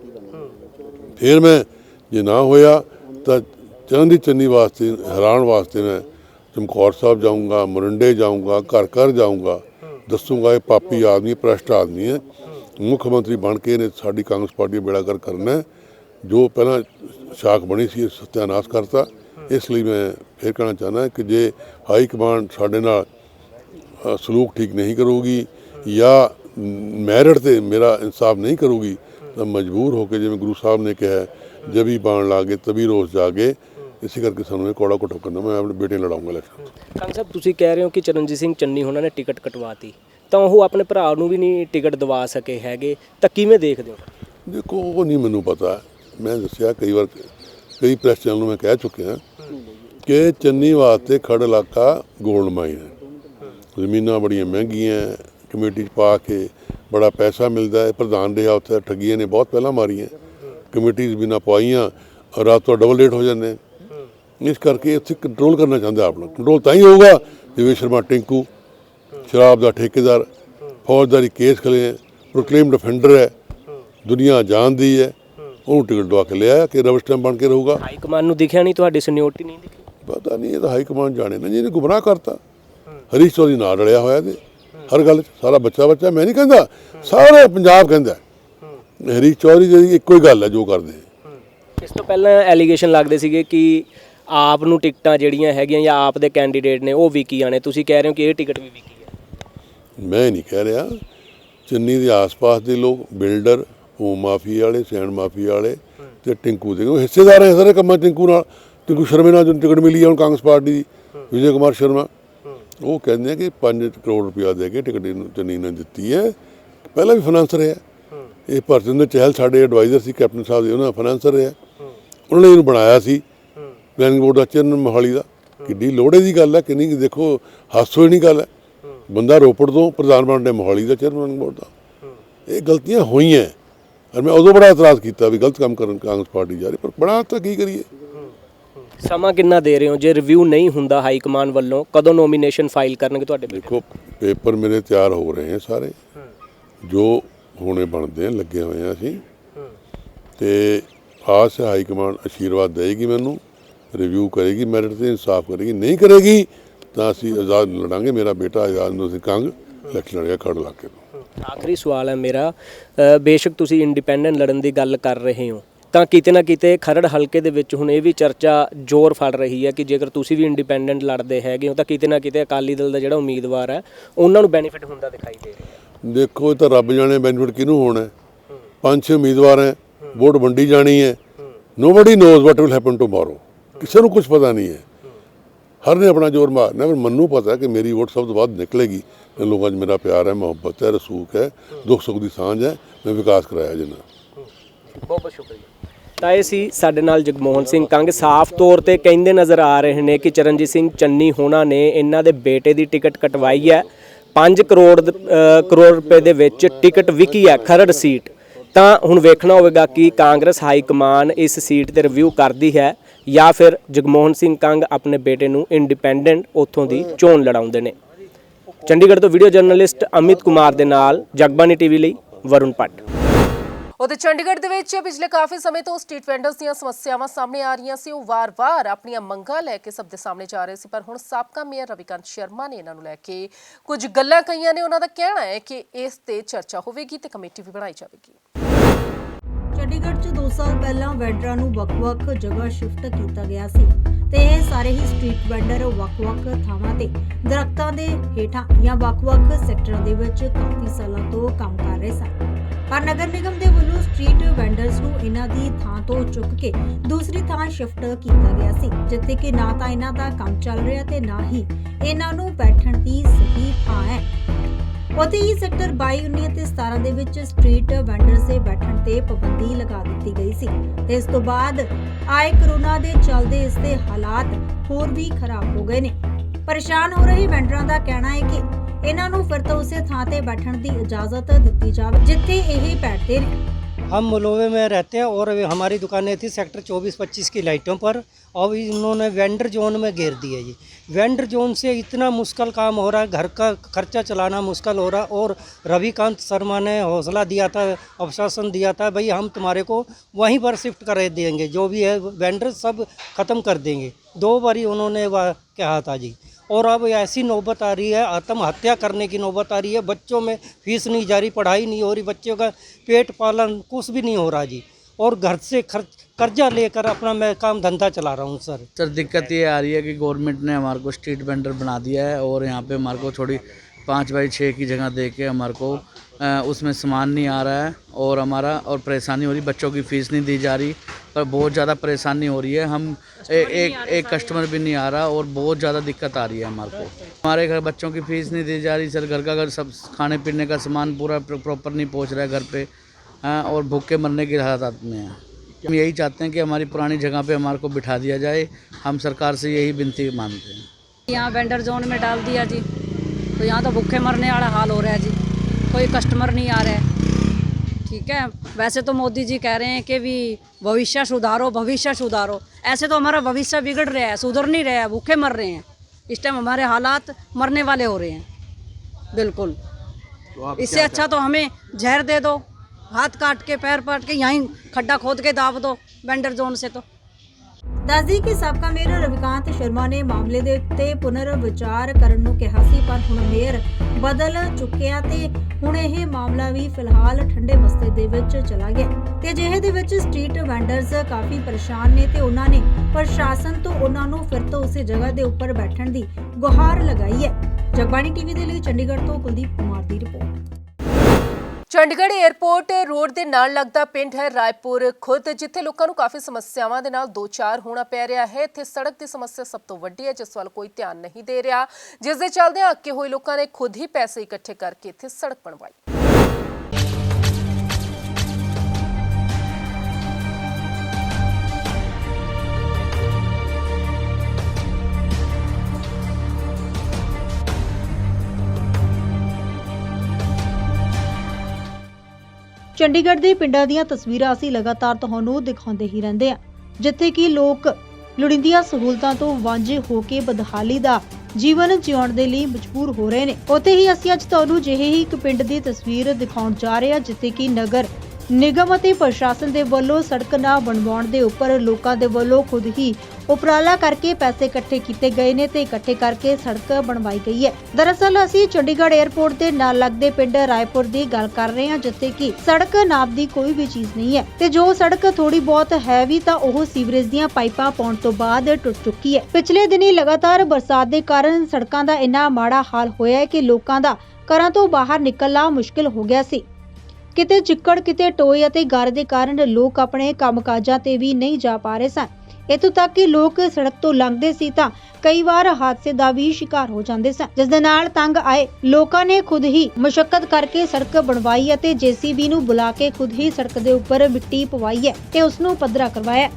फिर मैं जे ना होया तो चरणजीत चन्नी वास्ते हैरान वास्ते मैं चमकौर साहब जाऊँगा, मोरिंडे जाऊँगा, घर घर जाऊँगा, दसूँगा ये पापी आदमी, भ्रष्ट आदमी है, मुख्यमंत्री बन के इन्हें साड़ी कांग्रेस पार्टी बेड़ा कर करना है। जो पहला शाख बनी सी सत्यानाश करता। इसलिए मैं फिर कहना चाहना कि जे हाई कमांड साढ़े नाल सलूक ठीक नहीं करूगी या मैरिट ते मेरा इंसाफ नहीं करूगी तो मजबूर होकर जिवें गुरु साहब ने कहा जब ही बाण लागे तभी रोज़ जागे। इसी करके सानू कौड़ा घुटो करना। मैं अपने बेटे लड़ाऊंगा इलेक्शन। ਕੰਗ ਸਾਹਿਬ, ਤੁਸੀਂ ਕਹਿ ਰਹੇ ਹੋ ਕਿ ਚਰਨਜੀਤ ਸਿੰਘ ਚੰਨੀ ਹੋਣਾ ਨੇ ਟਿਕਟ ਕਟਵਾਤੀ, ਤਾਂ ਉਹ ਆਪਣੇ ਭਰਾ ਨੂੰ ਵੀ ਨਹੀਂ ਟਿਕਟ ਦਵਾ ਸਕੇ ਹੈਗੇ, ਤਾਂ ਕਿਵੇਂ ਦੇਖਦੇ ਹੋ? देखो वो नहीं मैनू पता। मैं दसिया कई बार कई प्रैस चैनल में कह चुके हैं कि चन्नी वास्ते खड़ इलाका गोल्ड माइन है। जमीन बड़ियां महंगियां कमेटी पा के बड़ा पैसा मिलता है। प्रधान रहा उत्थे ठगियां ने बहुत पहला मारियां, कमेटीज बिना पवाइयां और रात तो डबल रेट हो जाते हैं। इस करके उत्थे कंट्रोल करना चाहते अपना। कंट्रोल तां ही होगा दिवेश शर्मा टिंकू शराब का ठेकेदार, फौजदारी केस खले है, प्रोक्लेम्ड ऑफेंडर है, दुनिया जानती है, ਉਹਨੂੰ टिकट दवा के लिया कि रबर स्टैंप बन के रहूगा। ਹਾਈ ਕਮਾਨ ਨੂੰ ਦਿਖਿਆ ਨਹੀਂ, ਤੁਹਾਡੀ ਸੀਨੀਅਰਟੀ ਨਹੀਂ ਦਿਖੀ? पता नहीं, ये तो हाई कमान जाने ना, जिन्हें गुमराह करता। हरीश चौधरी नाल रलिया होया ते हर गल सारा बच्चा मैं नहीं कहता, सारे पंजाब कहता हरीश चौधरी जी इक्को ही गल है जो करते। ਇਸ ਤੋਂ ਪਹਿਲਾਂ ਐਲੀਗੇਸ਼ਨ ਲੱਗਦੇ ਸੀਗੇ ਕਿ ਆਪ ਨੂੰ ਟਿਕਟਾਂ ਜਿਹੜੀਆਂ ਹੈਗੀਆਂ ਜਾਂ ਆਪ ਦੇ ਕੈਂਡੀਡੇਟ ਨੇ ਉਹ ਵਿਕੀਆਂ ਨੇ, ਤੁਸੀਂ ਕਹਿ ਰਹੇ ਹੋ ਕਿ ਇਹ ਟਿਕਟ ਵੀ ਵਿਕੀ ਹੈ। मैं नहीं कह रहा, चन्नी के आस पास के लोग बिल्डर, होम माफी वाले, सैंड माफी वाले ते टिंकू दे हिस्सेदार है सारे कम्मा। टिंकू शर्मे नाल जो टिकट मिली है कांग्रेस पार्टी की, विजय कुमार शर्मा, वो कहते हैं कि 5 करोड़ रुपया दे के टिकट चन्नी ने दी है। पहला भी फाइनेंसर है ये, भरतिंदर चहल साढ़े एडवाइजर से कैप्टन साहब के, उन्होंने फाइनेंसर है, उन्होंने इन्हूं बनाया सी प्लैनिंग बोर्ड का चेयरमैन मोहाली का। कि लोड़े की गल है कि नहीं, देखो हासो ही नहीं गल है, बंदा रोपड़ तो प्रधान बनने मोहाली का चेयरमैन बोर्ड का। ये गलतियां हुई हैं और मैं उदों बड़ा इतराज़ किया भी गलत काम करन कांग्रेस पार्टी जा रही, पर बड़ा तो की करिए। ਸਮਾਂ ਕਿੰਨਾ ਦੇ ਰਹੇ ਹੋ? ਜੇ ਰਿਵਿਊ ਨਹੀਂ ਹੁੰਦਾ ਹਾਈ ਕਮਾਨ ਵੱਲੋਂ ਕਦੋਂ ਨੋਮੀਨੇਸ਼ਨ ਫਾਈਲ ਕਰਨਗੇ ਤੁਹਾਡੇ? देखो पेपर मेरे तैयार हो रहे हैं सारे, जो होने बनते हैं लगे हुए हैं असी, तो आस है हाई कमान आशीर्वाद देगी, मैनू रिव्यू करेगी, मैरिट से इंसाफ करेगी, नहीं करेगी तो असी आज़ाद लड़ांगे। मेरा बेटा आज़ाद सिंह कंग इलैक्शन लड़ेगा खड़ इलाके ਤੋਂ। ਆਖਰੀ ਸਵਾਲ ਹੈ ਮੇਰਾ, ਬੇਸ਼ੱਕ ਤੁਸੀਂ ਇੰਡੀਪੈਂਡੈਂਟ ਲੜਨ ਦੀ ਗੱਲ ਕਰ ਰਹੇ ਹੋ ਤਾਂ ਕਿਤੇ ਨਾ ਕਿਤੇ ਖਰੜ ਹਲਕੇ ਦੇ ਵਿੱਚ ਹੁਣ ਇਹ ਵੀ ਚਰਚਾ ਜ਼ੋਰ ਫੜ ਰਹੀ ਹੈ ਕਿ ਜੇਕਰ ਤੁਸੀਂ ਵੀ ਇੰਡੀਪੈਂਡੈਂਟ ਲੜਦੇ ਹੈਗੇ ਹੋ ਤਾਂ ਕਿਤੇ ਨਾ ਕਿਤੇ ਅਕਾਲੀ ਦਲ ਦਾ ਜਿਹੜਾ ਉਮੀਦਵਾਰ ਹੈ ਉਹਨਾਂ ਨੂੰ ਬੈਨੀਫਿਟ ਹੁੰਦਾ ਦਿਖਾਈ ਦੇ ਰਿਹਾ। देखो ये तो रब जाने बेनीफिट किनू होना है। 5-6 उम्मीदवार हैं, वोट वंडी जानी है, nobody knows what will happen tomorrow, किसी को कुछ पता नहीं है। हर ने अपना जोर मारना है, पर मन्नू पता है कि मेरी वोट सब तो बाद निकलेगी। लोगों च मेरा प्यार है, मुहब्बत है, रसूख है, दुख सुख की सांझ है, मैं विकास कराया जिन्ना। ਬਹੁਤ ਬਹੁਤ ਸ਼ੁਕਰੀਆ। ਤਾਂ ਇਹ ਸੀ ਸਾਡੇ ਨਾਲ ਜਗਮੋਹਨ ਸਿੰਘ ਕੰਗ, ਸਾਫ਼ ਤੌਰ ਤੇ ਕਹਿੰਦੇ ਨਜ਼ਰ ਆ ਰਹੇ ਨੇ ਕਿ ਚਰਨਜੀਤ ਸਿੰਘ ਚੰਨੀ ਹੋਣਾ ਨੇ ਇਹਨਾਂ ਦੇ ਬੇਟੇ ਦੀ ਟਿਕਟ ਕਟਵਾਈ ਹੈ। 5 ਕਰੋੜ ਰੁਪਏ ਦੇ ਵਿੱਚ ਟਿਕਟ ਵਿਕੀ ਹੈ ਖਰੜ ਸੀਟ। ਤਾਂ ਹੁਣ ਵੇਖਣਾ ਹੋਵੇਗਾ ਕਿ ਕਾਂਗਰਸ ਹਾਈ ਕਮਾਨ ਇਸ ਸੀਟ ਤੇ ਰਿਵਿਊ ਕਰਦੀ ਹੈ ਜਾਂ ਫਿਰ ਜਗਮੋਹਨ ਸਿੰਘ ਕੰਗ ਆਪਣੇ ਬੇਟੇ ਨੂੰ ਇੰਡੀਪੈਂਡੈਂਟ ਉੱਥੋਂ ਦੀ ਚੋਣ ਲੜਾਉਂਦੇ ਨੇ। ਚੰਡੀਗੜ੍ਹ ਤੋਂ ਵੀਡੀਓ ਜਰਨਲਿਸਟ ਅਮਿਤ ਕੁਮਾਰ ਦੇ ਨਾਲ ਜਗਬਾਣੀ ਟੀਵੀ ਲਈ ਵਰੁਣ ਭੱਟ। ਉਹਦੇ ਚੰਡੀਗੜ੍ਹ ਦੇ ਵਿੱਚ ਪਿਛਲੇ ਕਾਫੀ ਸਮੇਂ ਤੋਂ ਸਟਰੀਟ ਵੈਂਡਰਸ ਦੀਆਂ ਸਮੱਸਿਆਵਾਂ ਸਾਹਮਣੇ ਆ ਰਹੀਆਂ ਸੀ। ਉਹ ਵਾਰ-ਵਾਰ ਆਪਣੀਆਂ ਮੰਗਾਂ ਲੈ ਕੇ ਸਭ ਦੇ ਸਾਹਮਣੇ ਜਾ ਰਹੇ ਸੀ, ਪਰ ਹੁਣ ਸਾਬਕਾ ਮੇਅਰ ਰਵੀਕਾਂਤ ਸ਼ਰਮਾ ਨੇ ਇਹਨਾਂ ਨੂੰ ਲੈ ਕੇ ਕੁਝ ਗੱਲਾਂ ਕਹੀਆਂ ਨੇ। ਉਹਨਾਂ ਦਾ ਕਹਿਣਾ ਹੈ ਕਿ ਇਸ ਤੇ ਚਰਚਾ ਹੋਵੇਗੀ ਤੇ ਕਮੇਟੀ ਵੀ ਬਣਾਈ ਜਾਵੇਗੀ। ਚੰਡੀਗੜ੍ਹ 'ਚ 2 ਸਾਲ ਪਹਿਲਾਂ ਵੈਂਡਰਾਂ ਨੂੰ ਵੱਖ-ਵੱਖ ਜਗ੍ਹਾ ਸ਼ਿਫਟ ਕੀਤਾ ਗਿਆ ਸੀ ਤੇ ਇਹ ਸਾਰੇ ਹੀ ਸਟਰੀਟ ਵੈਂਡਰ ਵੱਖ-ਵੱਖ ਥਾਵਾਂ ਤੇ ਦਰਖਤਾਂ ਦੇ ਹੇਠਾਂ ਜਾਂ ਵੱਖ-ਵੱਖ ਸੈਕਟਰਾਂ ਦੇ ਵਿੱਚ ਕਾਫੀ ਸਾਲਾਂ ਤੋਂ ਕੰਮ ਕਰ ਰਹੇ ਸਨ। ਪਰ ਨਗਰ ਨਿਗਮ ਦੇ ਵੱਲੋਂ ਸਟਰੀਟ ਵੈਂਡਰਸ ਨੂੰ ਇਹਨਾਂ ਦੀ ਥਾਂ ਤੋਂ ਚੁੱਕ ਕੇ ਦੂਸਰੀ ਥਾਂ ਸ਼ਿਫਟ ਕੀਤਾ ਗਿਆ ਸੀ, ਜਿੱਥੇ ਕਿ ਨਾ ਤਾਂ ਇਹਨਾਂ ਦਾ ਕੰਮ ਚੱਲ ਰਿਹਾ ਤੇ ਨਾ ਹੀ ਇਹਨਾਂ ਨੂੰ ਬੈਠਣ ਦੀ ਸਹੀ ਥਾਂ ਹੈ। ਉੱਥੇ ਹੀ ਸੈਕਟਰ 22, 19 ਤੇ 17 ਦੇ ਵਿੱਚ ਸਟਰੀਟ ਵੈਂਡਰਸ ਦੇ ਬੈਠਣ ਤੇ ਪਾਬੰਦੀ ਲਗਾ ਦਿੱਤੀ ਗਈ ਸੀ ਤੇ ਇਸ ਤੋਂ ਬਾਅਦ ਆਏ ਕਰੋਨਾ ਦੇ ਚੱਲਦੇ ਇਸ ਦੇ ਹਾਲਾਤ ਹੋਰ ਵੀ ਖਰਾਬ ਹੋ ਗਏ ਨੇ। ਪਰੇਸ਼ਾਨ ਹੋ ਰਹੇ ਵੈਂਡਰਾਂ ਦਾ ਕਹਿਣਾ ਹੈ ਕਿ ਇਹਨਾਂ ਨੂੰ ਫਿਰ ਤੋਂ ਉਸੇ ਥਾਂ ਤੇ ਬੈਠਣ ਦੀ ਇਜਾਜ਼ਤ ਦਿੱਤੀ ਜਾਵੇ ਜਿੱਥੇ ਇਹ ਬੈਠਦੇ ਨੇ। हम मलोवे में रहते हैं और हमारी दुकानें थी सेक्टर 24-25 की लाइटों पर, अब इन्होंने वेंडर जोन में घेर दिया जी। वेंडर जोन से इतना मुश्किल काम हो रहा है, घर का खर्चा चलाना मुश्किल हो रहा है। और रविकांत शर्मा ने हौसला दिया था, आश्वासन दिया था, भाई हम तुम्हारे को वहीं पर शिफ्ट कर देंगे, जो भी है वेंडर सब ख़त्म कर देंगे। 2 बारी उन्होंने कहा था जी। और अब ऐसी नौबत आ रही है, आत्महत्या करने की नौबत आ रही है। बच्चों में फीस नहीं जा रही, पढ़ाई नहीं हो रही, बच्चों का पेट पालन कुछ भी नहीं हो रहा जी। और घर से कर्जा लेकर अपना मैं काम धंधा चला रहा हूँ सर। दिक्कत ये आ रही है कि गवर्नमेंट ने हमारे को स्ट्रीट वेंडर बना दिया है और यहाँ पे हमारे को थोड़ी 5x6 की जगह दे के हमारे को उसमें सामान नहीं आ रहा है और हमारा और परेशानी हो रही, बच्चों की फ़ीस नहीं दी जा रही, पर बहुत ज़्यादा परेशानी हो रही है। हम एक कस्टमर भी नहीं आ रहा और बहुत ज़्यादा दिक्कत आ रही है हमारे को। हमारे घर बच्चों की फ़ीस नहीं दी जा रही सर, घर का अगर सब खाने पीने का सामान पूरा प्रॉपर नहीं पहुँच रहा है घर पे, और भूखे मरने की हालत में है। हम यही चाहते हैं कि हमारी पुरानी जगह पे हमारे को बिठा दिया जाए। हम सरकार से यही विनती मानते हैं। यहाँ वेंडर जोन में डाल दिया जी, तो यहाँ तो भूखे मरने वाला हाल हो रहा है जी। कोई कस्टमर नहीं आ रहा है। ठीक है, वैसे तो मोदी जी कह रहे हैं कि भी भविष्य सुधारो। ऐसे तो हमारा भविष्य बिगड़ रहा है, सुधर नहीं रहा है, भूखे मर रहे हैं। इस टाइम हमारे हालात मरने वाले हो रहे हैं बिल्कुल। इससे अच्छा तो हमें जहर दे दो, हाथ काट के पैर काट के यहीं खड्डा खोद के दाब दो वेंडर जोन से। तो ਦੱਸਦੀ ਕਿ ਸਾਬਕਾ ਮੇਅਰ ਰਵਿਕਾਂਤ ਸ਼ਰਮਾ ਨੇ ਮਾਮਲੇ ਦੇ ਉੱਤੇ ਪੁਨਰ ਵਿਚਾਰ ਕਰਨ ਨੂੰ ਕਿਹਾ ਸੀ, ਪਰ ਹੁਣ ਮੇਅਰ ਬਦਲ ਚੁੱਕਿਆ ਤੇ ਹੁਣ ਇਹ ਮਾਮਲਾ ਵੀ ਫਿਲਹਾਲ ਠੰਡੇ ਬਸਤੇ ਦੇ ਵਿੱਚ ਚਲਾ ਗਿਆ ਤੇ ਅਜਿਹੇ ਦੇ ਵਿੱਚ ਸਟਰੀਟ ਵੈਂਡਰਸ ਕਾਫੀ ਪਰੇਸ਼ਾਨ ਨੇ ਤੇ ਉਹਨਾਂ ਨੇ ਪ੍ਰਸ਼ਾਸਨ ਤੋਂ ਉਹਨਾਂ ਨੂੰ ਫਿਰ ਤੋਂ ਉਸੇ ਜਗ੍ਹਾ ਦੇ ਉੱਪਰ ਬੈਠਣ ਦੀ ਗੁਹਾਰ ਲਗਾਈ ਹੈ। ਜਗਬਾਣੀ ਟੀਵੀ ਦੇ ਲਈ ਚੰਡੀਗੜ੍ਹ ਤੋਂ ਕੁਲਦੀਪ ਕੁਮਾਰ ਦੀ ਰਿਪੋਰਟ। ਚੰਡੀਗੜ੍ਹ 에ਅਰਪੋਰਟ ਰੋਡ ਦੇ ਨਾਲ ਲੱਗਦਾ ਪਿੰਡ ਹੈ ਰਾਏਪੁਰ ਖੁਰਦ, ਜਿੱਥੇ ਲੋਕਾਂ ਨੂੰ ਕਾਫੀ ਸਮੱਸਿਆਵਾਂ ਦੇ ਨਾਲ ਦੋ ਚਾਰ ਹੋਣਾ ਪੈ ਰਿਹਾ ਹੈ। ਇੱਥੇ ਸੜਕ ਦੀ ਸਮੱਸਿਆ ਸਭ ਤੋਂ ਵੱਡੀ ਹੈ, ਜਿਸ ਵੱਲ ਕੋਈ ਧਿਆਨ ਨਹੀਂ ਦੇ ਰਿਹਾ, ਜਿਸ ਦੇ ਚੱਲਦਿਆਂ ਅੱਕੇ ਹੋਏ ਲੋਕਾਂ ਨੇ ਖੁਦ ਹੀ ਪੈਸੇ ਇਕੱਠੇ ਕਰਕੇ ਇੱਥੇ ਸੜਕ ਬਣਵਾਈ। ਚੰਡੀਗੜ੍ਹ ਦੇ ਪਿੰਡਾਂ ਦੀਆਂ ਤਸਵੀਰਾਂ ਅਸੀਂ ਲਗਾਤਾਰ ਤੁਹਾਨੂੰ ਦਿਖਾਉਂਦੇ ਹੀ ਰਹਿੰਦੇ ਹਾਂ, ਜਿੱਥੇ ਕਿ ਲੋਕ ਲੋੜੀਂਦੀਆਂ ਸਹੂਲਤਾਂ ਤੋਂ ਵਾਂਝੇ ਹੋ ਕੇ ਬਦਹਾਲੀ ਦਾ ਜੀਵਨ ਜਿਉਣ ਦੇ ਲਈ ਮਜਬੂਰ ਹੋ ਰਹੇ ਨੇ। ਉੱਥੇ ਹੀ ਅਸੀਂ ਅੱਜ ਤੁਹਾਨੂੰ ਜਿਹੇ ਹੀ ਇੱਕ ਪਿੰਡ ਦੀ ਤਸਵੀਰ ਦਿਖਾਉਣ ਜਾ ਰਹੇ ਹਾਂ, ਜਿੱਥੇ ਕਿ ਨਗਰ ਨਿਗਮ ਅਤੇ ਪ੍ਰਸ਼ਾਸਨ ਦੇ ਵੱਲੋਂ ਸੜਕ ਨਾ ਬਣਵਾਉਣ ਦੇ ਉੱਪਰ ਲੋਕਾਂ ਦੇ ਵੱਲੋਂ ਖੁਦ ਹੀ ਉਪਰਾਲਾ ਕਰਕੇ ਪੈਸੇ ਇਕੱਠੇ ਕੀਤੇ ਗਏ ਨੇ ਤੇ ਇਕੱਠੇ ਕਰਕੇ ਸੜਕ ਬਣਵਾਈ ਗਈ ਹੈ। ਦਰਅਸਲ ਅਸੀਂ ਚੰਡੀਗੜ੍ਹ 에ਅਰਪੋਰਟ ਦੇ ਨਾਲ ਲੱਗਦੇ ਪਿੰਡ ਰਾਏਪੁਰ ਦੀ ਗੱਲ ਕਰ ਰਹੇ ਹਾਂ, ਜਿੱਥੇ ਕਿ ਸੜਕ ਨਾਮ ਦੀ ਕੋਈ ਵੀ ਚੀਜ਼ ਨਹੀਂ ਹੈ ਤੇ ਜੋ ਸੜਕ ਥੋੜੀ ਬਹੁਤ ਹੈ ਵੀ ਤਾਂ ਉਹ ਸੀਵਰੇਜ ਦੀਆਂ ਪਾਈਪਾਂ ਪਾਉਣ ਤੋਂ ਬਾਅਦ ਟੁੱਟ ਚੁੱਕੀ ਹੈ। ਪਿਛਲੇ ਦਿਨੀ ਲਗਾਤਾਰ ਬਰਸਾਤ ਦੇ ਕਾਰਨ ਸੜਕਾਂ ਦਾ ਇੰਨਾ ਮਾੜਾ ਹਾਲ ਹੋਇਆ ਹੈ ਕਿ ਲੋਕਾਂ ਦਾ ਘਰਾਂ ਤੋਂ ਬਾਹਰ ਨਿਕਲਣਾ ਮੁਸ਼ਕਿਲ ਹੋ ਗਿਆ ਸੀ। ਕਿਤੇ ਚਿੱਕੜ, ਕਿਤੇ ਟੋਏ ਅਤੇ ਗਾਰੇ ਦੇ ਕਾਰਨ ਲੋਕ ਆਪਣੇ ਕੰਮਕਾਜਾਂ ਤੇ ਵੀ ਨਹੀਂ ਜਾ ਪਾ ਰਹੇ ਸਨ। ਇੱਥੋਂ ਤੱਕ ਕਿ ਲੋਕ ਸੜਕ ਤੋਂ ਲੰਘਦੇ ਸੀ ਤਾਂ ਕਈ ਵਾਰ ਹਾਦਸੇ ਦਾ ਵੀ ਸ਼ਿਕਾਰ ਹੋ ਜਾਂਦੇ ਸਨ, ਜਿਸ ਦੇ ਨਾਲ ਤੰਗ ਆਏ ਲੋਕਾਂ ਨੇ ਖੁਦ ਹੀ ਮੁਸ਼ੱਕਤ ਕਰਕੇ ਸੜਕ ਬਣਵਾਈ ਅਤੇ ਜੀਸੀਬੀ ਨੂੰ ਬੁਲਾ ਕੇ ਖੁਦ ਹੀ ਸੜਕ ਦੇ ਉੱਪਰ ਮਿੱਟੀ ਪਵਾਈ ਹੈ ਤੇ ਉਸ ਨੂੰ ਪੱਧਰਾ ਕਰਵਾਇਆ।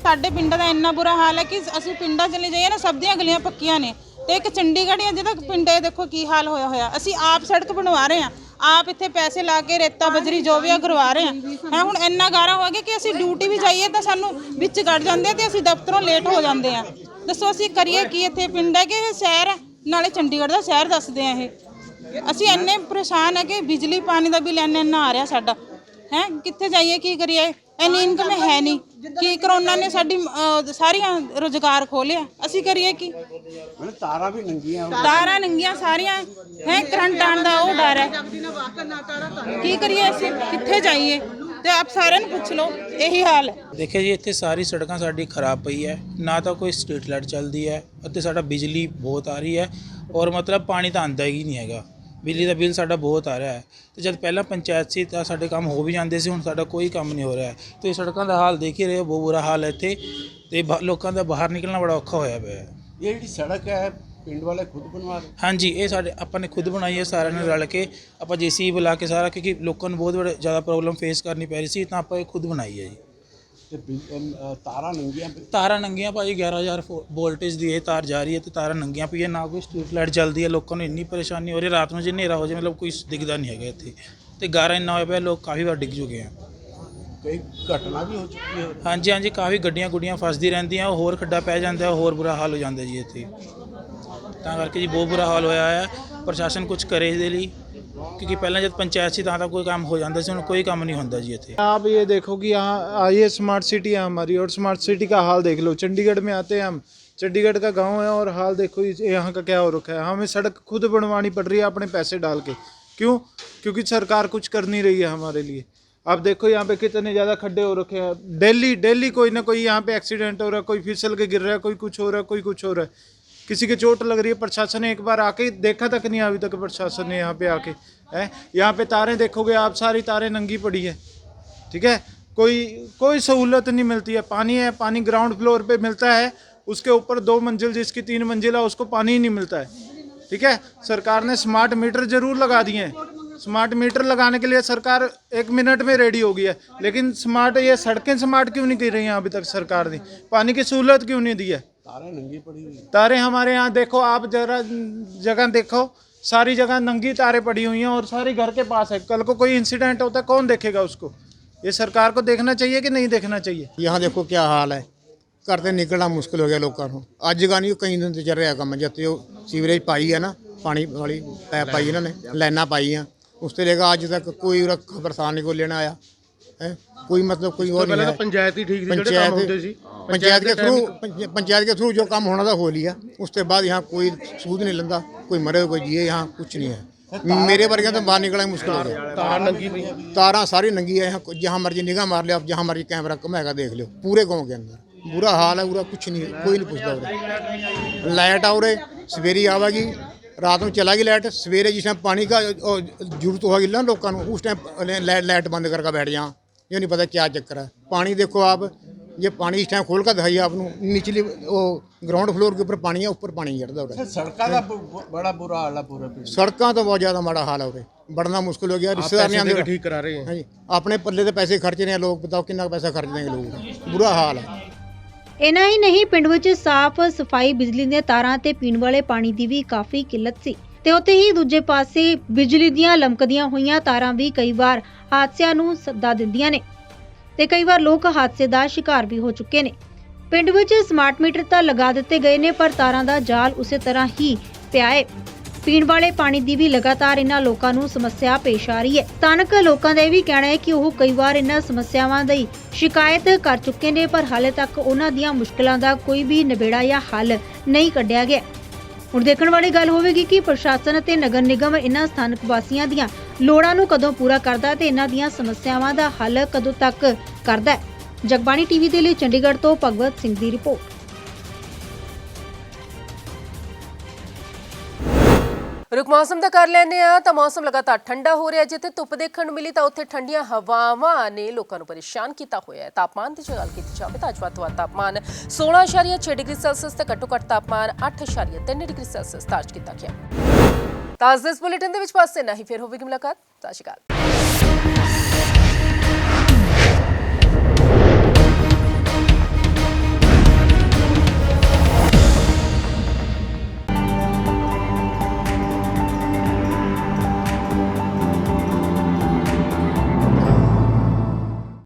ਸਾਡੇ ਪਿੰਡ ਦਾ ਇੰਨਾ ਬੁਰਾ ਹਾਲ ਹੈ ਕਿ ਅਸੀਂ ਪਿੰਡਾਂ ਚਲੇ ਜਾਈਏ ਨਾ, ਸਭ ਦੀਆਂ ਗਲੀਆਂ ਪੱਕੀਆਂ ਨੇ ਤੇ ਇੱਕ ਚੰਡੀਗੜ੍ਹ ਜਿਹਦਾ ਪਿੰਡ ਹੈ, ਦੇਖੋ ਕੀ ਹਾਲ ਹੋਇਆ। ਅਸੀਂ ਆਪ ਸੜਕ ਬਣਵਾ ਰਹੇ ਹਾਂ, ਆਪ ਇੱਥੇ ਪੈਸੇ ਲਾ ਕੇ ਰੇਤਾ ਬਜਰੀ ਜੋ ਵੀ ਆ ਕਰਵਾ ਰਹੇ ਹਾਂ। ਹੁਣ ਇੰਨਾ ਗਾਰਾ ਹੋ ਗਿਆ ਕਿ ਅਸੀਂ ਡਿਊਟੀ ਵੀ ਜਾਈਏ ਤਾਂ ਸਾਨੂੰ ਵਿੱਚ ਕੱਢ ਜਾਂਦੇ ਤੇ ਅਸੀਂ ਦਫ਼ਤਰੋਂ ਲੇਟ ਹੋ ਜਾਂਦੇ ਆ। ਦੱਸੋ ਅਸੀਂ ਕਰੀਏ ਕੀ? ਇੱਥੇ ਪਿੰਡ ਹੈ ਕਿ ਇਹ ਸ਼ਹਿਰ ਹੈ? ਨਾਲੇ ਚੰਡੀਗੜ੍ਹ ਦਾ ਸ਼ਹਿਰ ਦੱਸਦੇ ਆ ਇਹ। ਅਸੀਂ ਇੰਨੇ ਪਰੇਸ਼ਾਨ ਹੈ ਕਿ ਬਿਜਲੀ ਪਾਣੀ ਦਾ ਬਿੱਲ ਇੰਨਾ ਆ ਰਿਹਾ ਸਾਡਾ ਹੈ, ਕਿੱਥੇ ਜਾਈਏ, ਕੀ ਕਰੀਏ? ਇੰਨੀ ਇਨਕਮ ਹੈ ਨਹੀਂ ਕਿ ਕਰੋਨਾ ਨੇ ਸਾਡੀ ਸਾਰੀਆਂ ਰੁਜ਼ਗਾਰ ਖੋਲਿਆ, ਅਸੀਂ ਕਰੀਏ ਕੀ? ਤਾਰਾਂ ਨੰਗੀਆਂ ਸਾਰੀਆਂ ਹੈ, ਕਰੰਟ ਆਉਣ ਦਾ ਉਹ ਡਰ ਹੈ, ਕੀ ਕਰੀਏ ਅਸੀਂ? ਕਿੱਥੇ ਜਾਈਏ? ਤੇ ਆਪ ਸਾਰਿਆਂ ਨੂੰ ਪੁੱਛ ਲਓ, ਇਹੀ ਹਾਲ ਹੈ। ਦੇਖਿਆ ਜੀ, ਇੱਥੇ ਸਾਰੀ ਸੜਕਾਂ ਸਾਡੀ ਖਰਾਬ ਪਈ ਹੈ, ਨਾ ਤਾਂ ਕੋਈ ਸਟਰੀਟ ਲਾਈਟ ਚੱਲਦੀ ਹੈ ਅਤੇ ਸਾਡਾ ਬਿਜਲੀ ਬਹੁਤ ਆ ਰਹੀ ਹੈ ਔਰ ਮਤਲਬ ਪਾਣੀ ਤਾਂ ਆਉਂਦਾ ਹੀ ਨਹੀਂ ਹੈਗਾ। ਬਿਜਲੀ ਦਾ ਬਿੱਲ ਸਾਡਾ ਬਹੁਤ ਆ ਰਿਹਾ ਹੈ ਤੇ ਜਦ ਪਹਿਲਾਂ ਪੰਚਾਇਤ ਸੀ ਤਾਂ ਸਾਡੇ ਕੰਮ ਹੋ ਵੀ ਜਾਂਦੇ ਸੀ, ਹੁਣ ਸਾਡਾ ਕੋਈ ਕੰਮ ਨਹੀਂ ਹੋ ਰਿਹਾ ਹੈ। ਤੇ ਸੜਕਾਂ ਦਾ ਹਾਲ ਦੇਖ ਹੀ ਰਹੇ ਹੋ, ਬਹੁਤ ਬੁਰਾ ਹਾਲ ਹੈ ਇੱਥੇ ਤੇ ਲੋਕਾਂ ਦਾ ਬਾਹਰ ਨਿਕਲਣਾ ਬੜਾ ਔਖਾ ਹੋਇਆ ਪਿਆ ਹੈ। ਇਹ ਜਿਹੜੀ ਸੜਕ ਹੈ ਪਿੰਡ ਵਾਲੇ ਖੁਦ ਬਣਵਾ ਰਹੇ? ਹਾਂਜੀ, ਇਹ ਸਾਡੇ ਆਪਾਂ ਨੇ ਖੁਦ ਬਣਾਈ ਹੈ, ਸਾਰਿਆਂ ਨੇ ਰਲ ਕੇ। ਆਪਾਂ JCB ਬੁਲਾ ਕੇ ਸਾਰਾ, ਕਿਉਂਕਿ ਲੋਕਾਂ ਨੂੰ ਬਹੁਤ ਜ਼ਿਆਦਾ ਪ੍ਰੋਬਲਮ ਫੇਸ ਕਰਨੀ ਪੈ ਰਹੀ ਸੀ, ਤਾਂ ਆਪਾਂ ਇਹ ਖੁਦ ਬਣਾਈ ਹੈ ਜੀ। ਤੇ ਤਾਰਾਂ ਨੰਗੀਆਂ ਭਾਜੀ, 11,000 ਵੋਲਟੇਜ ਦੀ ਇਹ ਤਾਰ ਜਾ ਰਹੀ ਹੈ ਤੇ ਤਾਰਾਂ ਨੰਗੀਆਂ ਪਈਆਂ, ਨਾ ਕੋਈ ਸਟਰੀਟ ਲਾਈਟ ਚੱਲਦੀ ਹੈ। ਲੋਕਾਂ ਨੂੰ ਇੰਨੀ ਪਰੇਸ਼ਾਨੀ ਹੋ ਰਹੀ ਹੈ, ਰਾਤ ਨੂੰ ਜੇ ਹਨੇਰਾ ਹੋ ਜਾਏ ਮਤਲਬ ਕੋਈ ਦਿਖਦਾ ਨਹੀਂ ਹੈਗਾ ਇੱਥੇ ਤੇ ਗਾਰਾ ਇੰਨਾ ਹੋਇਆ ਪਿਆ, ਲੋਕ ਕਾਫੀ ਵਾਰ ਡਿੱਗ ਚੁੱਕੇ ਆ। ਕਈ ਘਟਨਾ ਵੀ ਹੋ ਚੁੱਕੀ ਹੈ। ਹਾਂਜੀ, ਕਾਫੀ ਗੱਡੀਆਂ ਗੁੱਡੀਆਂ ਫਸਦੀ ਰਹਿੰਦੀਆਂ, ਹੋਰ ਖੱਡਾ ਪੈ ਜਾਂਦਾ, ਹੋਰ ਬੁਰਾ ਹਾਲ ਹੋ ਜਾਂਦਾ ਜੀ ਇੱਥੇ। ਤਾਂ ਕਰਕੇ ਜੀ ਬਹੁਤ ਬੁਰਾ ਹਾਲ ਹੋਇਆ ਹੈ। ਪ੍ਰਸ਼ਾਸਨ ਕੁਝ ਕਰੇ ਇਹਦੇ ਲਈ, क्योंकि पहले जब पंचायत थी तो कोई काम हो जाता है, कोई काम नहीं होता जी इतने। आप ये देखो कि यहाँ ये स्मार्ट सिटी है हमारी, और स्मार्ट सिटी का हाल देख लो। चंडीगढ़ में आते हैं हम, चंडीगढ़ का गांव है और हाल देखो यहाँ का क्या हो रखा है। हमें सड़क खुद बनवानी पड़ रही है अपने पैसे डाल के। क्यों? क्योंकि सरकार कुछ कर नहीं रही है हमारे लिए। आप देखो यहाँ पे कितने ज़्यादा खड्डे हो रखे हैं, डेली कोई ना कोई यहाँ पे एक्सीडेंट हो रहा है, कोई फिसल के गिर रहा है, कोई कुछ हो रहा है, कोई कुछ हो रहा है, किसी के चोट लग रही है। प्रशासन ने एक बार आके देखा तक नहीं, अभी तक प्रशासन ने यहाँ पे आके है। यहाँ पे तारें देखोगे आप, सारी तारें नंगी पड़ी है, ठीक है। कोई सहूलत नहीं मिलती है। पानी है, पानी ग्राउंड फ्लोर पे मिलता है, उसके ऊपर 2 मंजिल जिसकी 3 मंजिल है उसको पानी ही नहीं मिलता है, ठीक है। सरकार ने स्मार्ट मीटर जरूर लगा दिए हैं। स्मार्ट मीटर लगाने के लिए सरकार 1 मिनट में रेडी हो गई है, लेकिन स्मार्ट ये सड़कें स्मार्ट क्यों नहीं कर रही हैं अभी तक सरकार ने? पानी की सहूलत क्यों नहीं दी है? तारे नंगी पड़ी हुई। तारे हमारे यहाँ देखो, आप जरा जगह देखो, सारी जगह नंगी तारे पड़ी हुई हैं और सारी घर के पास है। कल को कोई इंसिडेंट होता है कौन देखेगा उसको? ये सरकार को देखना चाहिए कि नहीं देखना चाहिए? यहाँ देखो क्या हाल है, करते निकलना मुश्किल हो गया लोगों को। अज का नहीं, कई दिन से चल रहा काम। जब तो सीवरेज पाई है ना, पानी वाली पैप पाई इन्होंने, लाइना पाई हैं, उससे लेकर आज तक कोई खबरसार नहीं को लेना आया है। कोई मतलब कोई और नहीं है। पंचायत ही ठीक पंचायत के थ्रू जो काम होना था हो लिया। उसके बाद यहाँ कोई सूद नहीं लेंदा, कोई मरे कोई जिए, यहाँ कुछ नहीं है। मेरे वर्गे तो बाहर निकलना मुश्किल हो गया। तारा सारी नंगी है यहाँ, जहाँ मर्जी निगाह मार लिया, आप जहाँ मर्जी कैमरा घुमाएगा देख लो। पूरे गाँव के अंदर बुरा हाल है, पूरा कुछ नहीं, कोई नहीं पूछता उरे। लाइट आ रहे सवेरे आवेगी, रात में चला गई लाइट, सवेरे जिस टाइम पानी का जरूरत होगी ना लोगों को, उस टाइम लाइट बंद करके बैठ जाए। ये नहीं पता क्या चक्कर है। पानी देखो आप, ये पानी इस टाइम खोल कर दिखाइए आपको, निचली वो ग्राउंड फ्लोर के ऊपर पानी है, ऊपर पानी चढ़ता है। सड़कों का बड़ा बुरा हाल है पूरे पिंड। सड़कों तो बहुत ज़्यादा माड़ा हाल है, बढ़ना मुश्किल हो गया। रिश्तेदार नहीं ठीक करा रहे हैं। हाँ जी, अपने पल्ले से पैसे खर्च रहे हैं लोग, बताओ कितना पैसा खर्च देंगे लोग, बुरा हाल है। ਇਨਾ ਹੀ ਨਹੀਂ, ਪਿੰਡ ਵਿੱਚ ਸਾਫ਼ ਸਫਾਈ, ਬਿਜਲੀ ਦੀਆਂ ਤਾਰਾਂ ਤੇ ਪੀਣ ਵਾਲੇ ਪਾਣੀ ਦੀ ਵੀ ਕਾਫੀ ਕਿੱਲਤ ਸੀ ਤੇ ਉੱਥੇ ਹੀ ਦੂਜੇ ਪਾਸੇ ਬਿਜਲੀ ਦੀਆਂ ਲਮਕਦੀਆਂ ਹੋਈਆਂ ਤਾਰਾਂ ਵੀ ਕਈ ਵਾਰ ਹਾਦਸਿਆਂ ਨੂੰ ਸੱਦਾ ਦਿੰਦੀਆਂ ਨੇ ਤੇ ਕਈ ਵਾਰ ਲੋਕ ਹਾਦਸੇ ਦਾ ਸ਼ਿਕਾਰ ਵੀ ਹੋ ਚੁੱਕੇ ਨੇ। ਪਿੰਡ ਵਿੱਚ ਸਮਾਰਟ ਮੀਟਰ ਤਾਂ ਲਗਾ ਦਿੱਤੇ ਗਏ ਨੇ, ਪਰ ਤਾਰਾਂ ਦਾ ਜਾਲ ਉਸੇ ਤਰ੍ਹਾਂ ਹੀ ਪਿਆ ਹੈ। ਪੀਣ ਵਾਲੇ ਪਾਣੀ ਦੀ ਵੀ ਲਗਾਤਾਰ ਇਹਨਾਂ ਲੋਕਾਂ ਨੂੰ ਸਮੱਸਿਆ ਪੇਸ਼ ਆ ਰਹੀ ਹੈ। ਸਥਾਨਕ ਲੋਕਾਂ ਦਾ ਇਹ ਵੀ ਕਹਿਣਾ ਹੈ ਕਿ ਉਹ ਕਈ ਵਾਰ ਇਹਨਾਂ ਸਮੱਸਿਆਵਾਂ ਦੀ ਸ਼ਿਕਾਇਤ ਕਰ ਚੁੱਕੇ ਨੇ, ਪਰ ਹਾਲੇ ਤੱਕ ਉਹਨਾਂ ਦੀਆਂ ਮੁਸ਼ਕਲਾਂ ਦਾ ਕੋਈ ਵੀ ਨਿਬੇੜਾ ਜਾਂ ਹੱਲ ਨਹੀਂ ਕੱਢਿਆ ਗਿਆ। ਹੁਣ ਦੇਖਣ ਵਾਲੀ ਗੱਲ ਹੋਵੇਗੀ ਕਿ ਪ੍ਰਸ਼ਾਸਨ ਅਤੇ ਨਗਰ ਨਿਗਮ ਇਹਨਾਂ ਸਥਾਨਕ ਵਾਸੀਆਂ ਦੀਆਂ ਲੋੜਾਂ ਨੂੰ ਕਦੋਂ ਪੂਰਾ ਕਰਦਾ ਤੇ ਇਹਨਾਂ ਦੀਆਂ ਸਮੱਸਿਆਵਾਂ ਦਾ ਹੱਲ ਕਦੋਂ ਤੱਕ ਕਰਦਾ ਹੈ। ਜਗਬਾਣੀ ਟੀਵੀ ਦੇ ਲਈ ਚੰਡੀਗੜ੍ਹ ਤੋਂ ਭਗਵਤ ਸਿੰਘ ਦੀ ਰਿਪੋਰਟ। ਰੁਕ ਮੌਸਮ ਦਾ ਕਰ ਲੈਂਦੇ ਆ ਤਾਂ ਮੌਸਮ ਲਗਾਤਾਰ ਠੰਡਾ ਹੋ ਰਿਹਾ। ਜਿੱਥੇ ਧੁੱਪ ਦੇਖਣ ਨੂੰ ਮਿਲੀ ਤਾਂ ਉੱਥੇ ਠੰਡੀਆਂ ਹਵਾਵਾਂ ਨੇ ਲੋਕਾਂ ਨੂੰ ਪਰੇਸ਼ਾਨ ਕੀਤਾ ਹੋਇਆ ਹੈ। ਤਾਪਮਾਨ ਦੀ ਗੱਲ ਕੀਤੀ ਜਾਵੇ ਤਾਂ ਅੱਜ ਵੱਧ ਤੋਂ ਵੱਧ ਤਾਪਮਾਨ 16.6 ਡਿਗਰੀ ਸੈਲਸੀਅਸ ਤੇ ਘੱਟੋ ਘੱਟ ਤਾਪਮਾਨ 8.3 ਡਿਗਰੀ ਸੈਲਸੀਅਸ ਦਰਜ ਕੀਤਾ ਗਿਆ। ਤਾਂ ਇਸ ਬੁਲੇਟਿਨ ਦੇ ਵਿੱਚ ਬਸ ਇੰਨਾ ਹੀ, ਫਿਰ ਹੋਵੇਗੀ ਮੁਲਾਕਾਤ। ਸਤਿ ਸ਼੍ਰੀ ਅਕਾਲ।